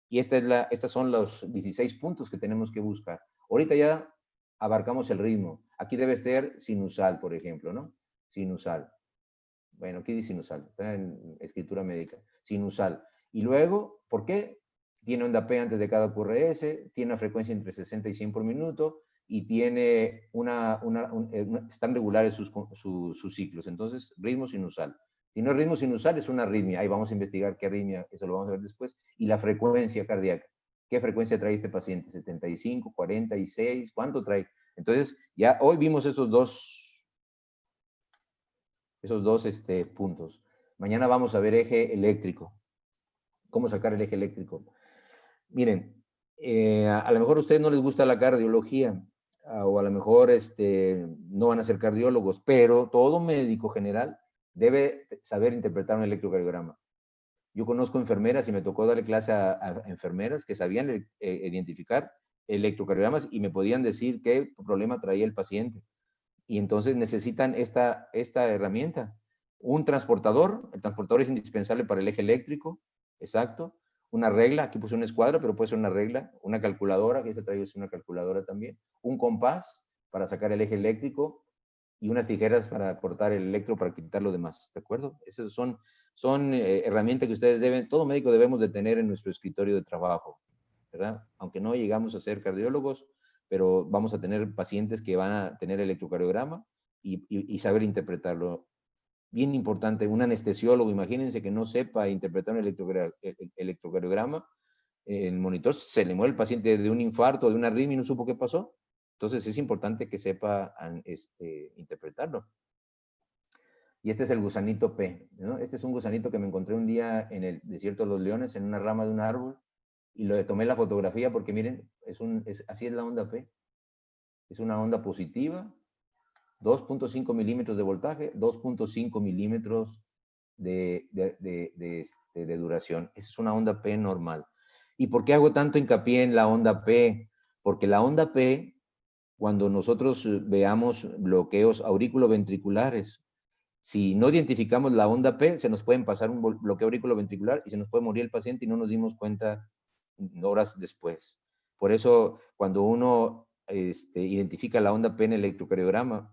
Y estos son los 16 puntos que tenemos que buscar. Ahorita ya abarcamos el ritmo. Aquí debe ser sinusal, por ejemplo, ¿no? Sinusal. Bueno, aquí dice sinusal, está en escritura médica. Sinusal. Y luego, ¿por qué? Tiene onda P antes de cada QRS, tiene una frecuencia entre 60 y 100 por minuto, y tiene están regulares sus ciclos. Entonces, ritmo sinusal. Si no es ritmo sinusal, es una arritmia. Ahí vamos a investigar qué arritmia, eso lo vamos a ver después. Y la frecuencia cardíaca. ¿Qué frecuencia trae este paciente? ¿75, 46? ¿Cuánto trae? Entonces, ya hoy vimos esos dos puntos. Mañana vamos a ver eje eléctrico. ¿Cómo sacar el eje eléctrico? Miren, a lo mejor a ustedes no les gusta la cardiología, o a lo mejor no van a ser cardiólogos, pero todo médico general debe saber interpretar un electrocardiograma. Yo conozco enfermeras y me tocó darle clase a enfermeras que sabían identificar electrocardiogramas y me podían decir qué problema traía el paciente. Y entonces necesitan esta herramienta. Un transportador, el transportador es indispensable para el eje eléctrico, exacto. Una regla, aquí puse una escuadra, pero puede ser una regla, una calculadora, que esta traigo es una calculadora también. Un compás para sacar el eje eléctrico y unas tijeras para cortar el electro para quitar lo demás, ¿de acuerdo? Esas son herramientas que ustedes todo médico debemos de tener en nuestro escritorio de trabajo, ¿verdad? Aunque no llegamos a ser cardiólogos, pero vamos a tener pacientes que van a tener electrocardiograma y saber interpretarlo. Bien importante, un anestesiólogo, imagínense que no sepa interpretar un electrocardiograma, el monitor se le muere el paciente de un infarto, de una arritmia y no supo qué pasó. Entonces es importante que sepa interpretarlo. Y este es el gusanito P, ¿no? Este es un gusanito que me encontré un día en el desierto de los Leones, en una rama de un árbol, y lo tomé la fotografía porque miren, así es la onda P. Es una onda positiva, 2.5 milímetros de voltaje, 2.5 milímetros de duración. Esa es una onda P normal. ¿Y por qué hago tanto hincapié en la onda P? Porque la onda P, cuando nosotros veamos bloqueos auriculoventriculares, si no identificamos la onda P, se nos pueden pasar un bloqueo auriculoventricular y se nos puede morir el paciente y no nos dimos cuenta horas después. Por eso, cuando uno identifica la onda P en el electrocardiograma,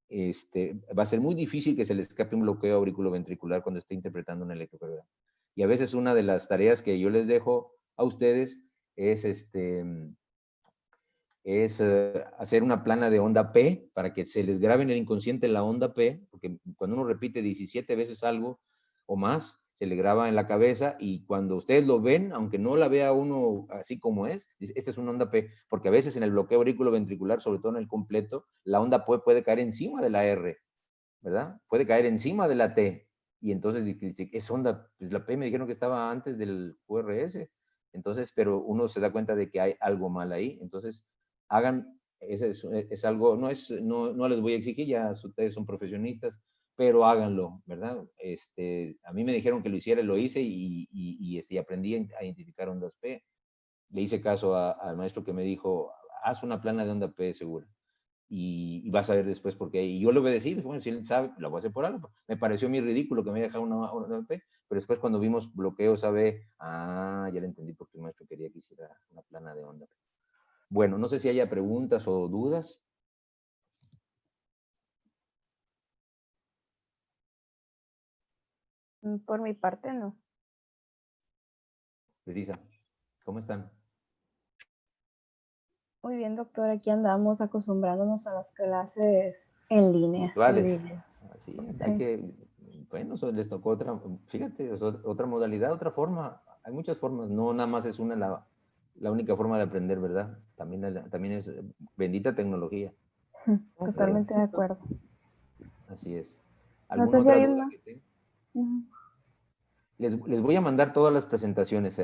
va a ser muy difícil que se le escape un bloqueo auriculoventricular cuando esté interpretando un electrocardiograma. Y a veces una de las tareas que yo les dejo a ustedes es hacer una plana de onda P para que se les grabe en el inconsciente la onda P, porque cuando uno repite 17 veces algo o más, se le graba en la cabeza y cuando ustedes lo ven, aunque no la vea uno así como es, dice, esta es una onda P, porque a veces en el bloqueo auriculoventricular, sobre todo en el completo, la onda P puede caer encima de la R, ¿verdad? Puede caer encima de la T. Y entonces dice, es onda, pues la P me dijeron que estaba antes del QRS. Entonces, pero uno se da cuenta de que hay algo mal ahí. Entonces, hagan, es algo, no les voy a exigir, ya ustedes son profesionistas, pero háganlo, ¿verdad? A mí me dijeron que lo hiciera, lo hice y aprendí a identificar ondas P. Le hice caso al maestro que me dijo, haz una plana de onda P segura. Y vas a ver después por qué. Y yo le obedecí, dije, bueno, si él sabe, lo voy a hacer por algo. Me pareció muy ridículo que me haya dejado una P, pero después cuando vimos bloqueos AB, ya le entendí por qué el maestro quería que hiciera una plana de onda P. Bueno, no sé si haya preguntas o dudas. Por mi parte, no. Elisa, ¿cómo están? Muy bien, doctor. Aquí andamos acostumbrándonos a las clases en línea. Virtuales. Así, Sí. hay que, bueno, les tocó otra, fíjate, otra modalidad, otra forma. Hay muchas formas, no nada más es una la única forma de aprender, ¿verdad? También es bendita tecnología. Totalmente de acuerdo. Así es. No ¿Alguna sé si otra alguien duda más. que tenga? Les voy a mandar todas las presentaciones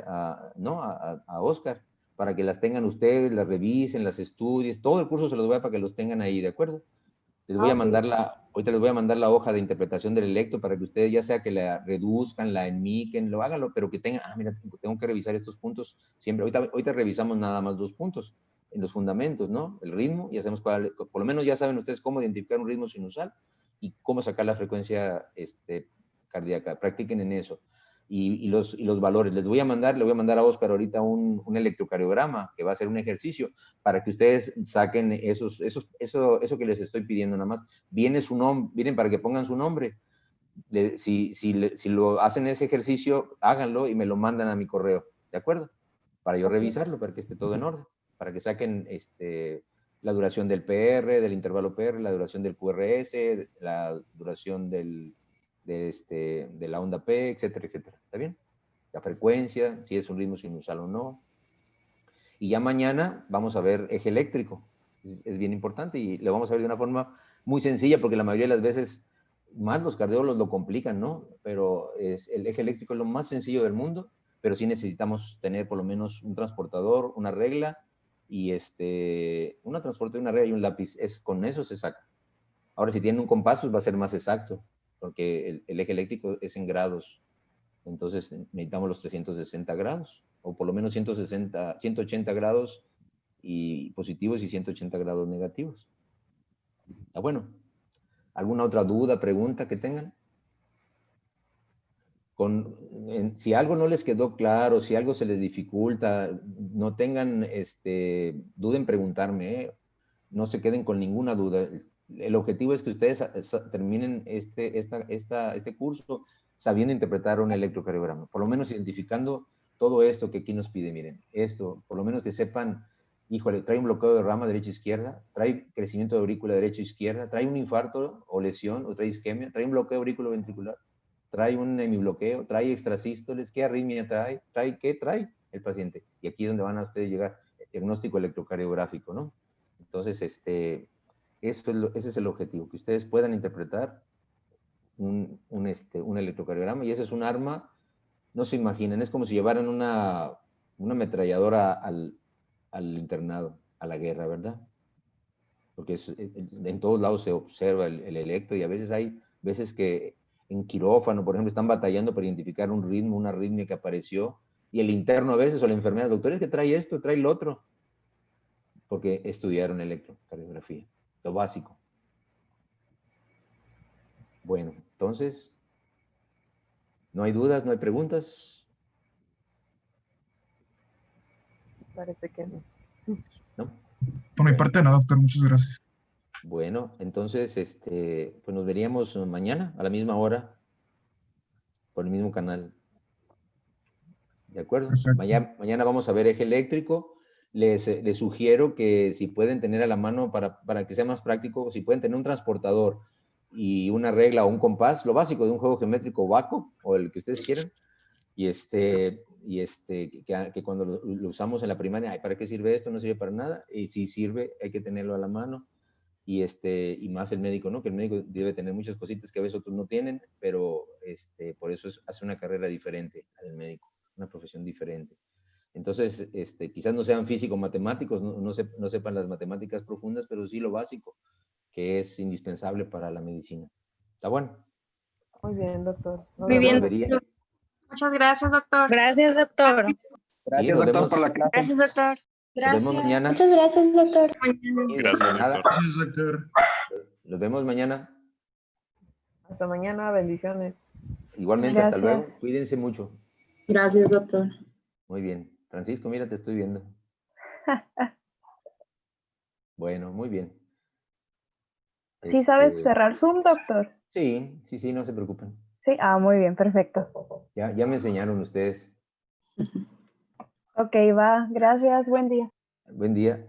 ¿no? a Oscar para que las tengan ustedes, las revisen, las estudien. Todo el curso se los voy a para que los tengan ahí, ¿de acuerdo? Les voy a mandar ahorita les voy a mandar la hoja de interpretación del electro para que ustedes ya sea que la reduzcan, la enmiquen, lo háganlo, pero que tengan, mira, tengo que revisar estos puntos siempre. Ahorita revisamos nada más 2 puntos en los fundamentos, ¿no? El ritmo, y hacemos por lo menos ya saben ustedes cómo identificar un ritmo sinusal y cómo sacar la frecuencia cardíaca. Practiquen en eso. y los valores. Le voy a mandar a Oscar ahorita un electrocardiograma que va a ser un ejercicio para que ustedes saquen eso que les estoy pidiendo nada más. Vienen para que pongan su nombre. Si lo hacen ese ejercicio, háganlo y me lo mandan a mi correo, ¿de acuerdo? Para yo revisarlo, para que esté todo en orden, para que saquen la duración del PR, del intervalo PR, la duración del QRS, la duración de la onda P, etcétera, etcétera. ¿Está bien? La frecuencia, si es un ritmo sinusal o no. Y ya mañana vamos a ver eje eléctrico. Es bien importante y lo vamos a ver de una forma muy sencilla porque la mayoría de las veces más los cardiólogos lo complican, ¿no? Pero el eje eléctrico es lo más sencillo del mundo, pero sí necesitamos tener por lo menos un transportador, una regla y una transportadora, una regla y un lápiz. Con eso se saca. Ahora, si tienen un compás, pues va a ser más exacto, porque el eje eléctrico es en grados. Entonces necesitamos los 360 grados, o por lo menos 180 grados y positivos y 180 grados negativos. Ah, bueno. ¿Alguna otra duda, pregunta que tengan? Si algo no les quedó claro, si algo se les dificulta, no tengan, duda en preguntarme, ¿eh? No se queden con ninguna duda. El objetivo es que ustedes terminen este curso sabiendo interpretar un electrocardiograma, por lo menos identificando todo esto que aquí nos pide. Miren, esto, por lo menos que sepan, híjole, trae un bloqueo de rama derecha-izquierda, trae crecimiento de aurícula derecha-izquierda, trae un infarto o lesión, o trae isquemia, trae un bloqueo aurículo-ventricular, trae un hemibloqueo, trae extrasístoles, ¿qué arritmia trae? ¿Qué trae el paciente? Y aquí es donde van a ustedes llegar, diagnóstico electrocardiográfico, ¿no? Entonces, ese es el objetivo, que ustedes puedan interpretar un electrocardiograma, y ese es un arma, no se imaginan, es como si llevaran una ametralladora al internado, a la guerra, ¿verdad? Porque en todos lados se observa el electro, y a veces hay veces que en quirófano, por ejemplo, están batallando para identificar un ritmo, una arritmia que apareció, y el interno a veces, o la enfermera, doctor, es que trae esto, trae lo otro, porque estudiaron electrocardiografía, lo básico. Bueno, entonces, ¿no hay dudas, no hay preguntas? Parece que no. ¿No? Por mi parte, no, doctor, muchas gracias. Bueno, entonces, pues nos veríamos mañana a la misma hora, por el mismo canal. ¿De acuerdo? Perfecto. Mañana vamos a ver eje eléctrico. Les sugiero que si pueden tener a la mano, para que sea más práctico, si pueden tener un transportador y una regla o un compás, lo básico de un juego geométrico vacuo, o el que ustedes quieran, y que cuando lo usamos en la primaria, ay, ¿para qué sirve esto? No sirve para nada. Y si sirve, hay que tenerlo a la mano. Y más el médico, ¿no? Que el médico debe tener muchas cositas que a veces otros no tienen, pero por eso hace una carrera diferente la del médico, una profesión diferente. Entonces, quizás no sean físico-matemáticos, no sepan las matemáticas profundas, pero sí lo básico, que es indispensable para la medicina. ¿Está bueno? Muy bien, doctor. Muy bien. Vería. Muchas gracias, doctor. Gracias, doctor. Gracias, doctor, por la clase. Gracias, doctor. Nos vemos mañana. Muchas gracias, doctor. Sí, Gracias, nada. doctor. Gracias, doctor. Nos vemos mañana. Hasta mañana, bendiciones. Igualmente, hasta luego. Gracias. Cuídense mucho. Gracias, doctor. Muy bien. Francisco, mira, te estoy viendo. Bueno, muy bien. ¿Sí sabes cerrar Zoom, doctor? Sí, no se preocupen. Sí, muy bien, perfecto. Ya me enseñaron ustedes. Ok, va. Gracias, buen día. Buen día.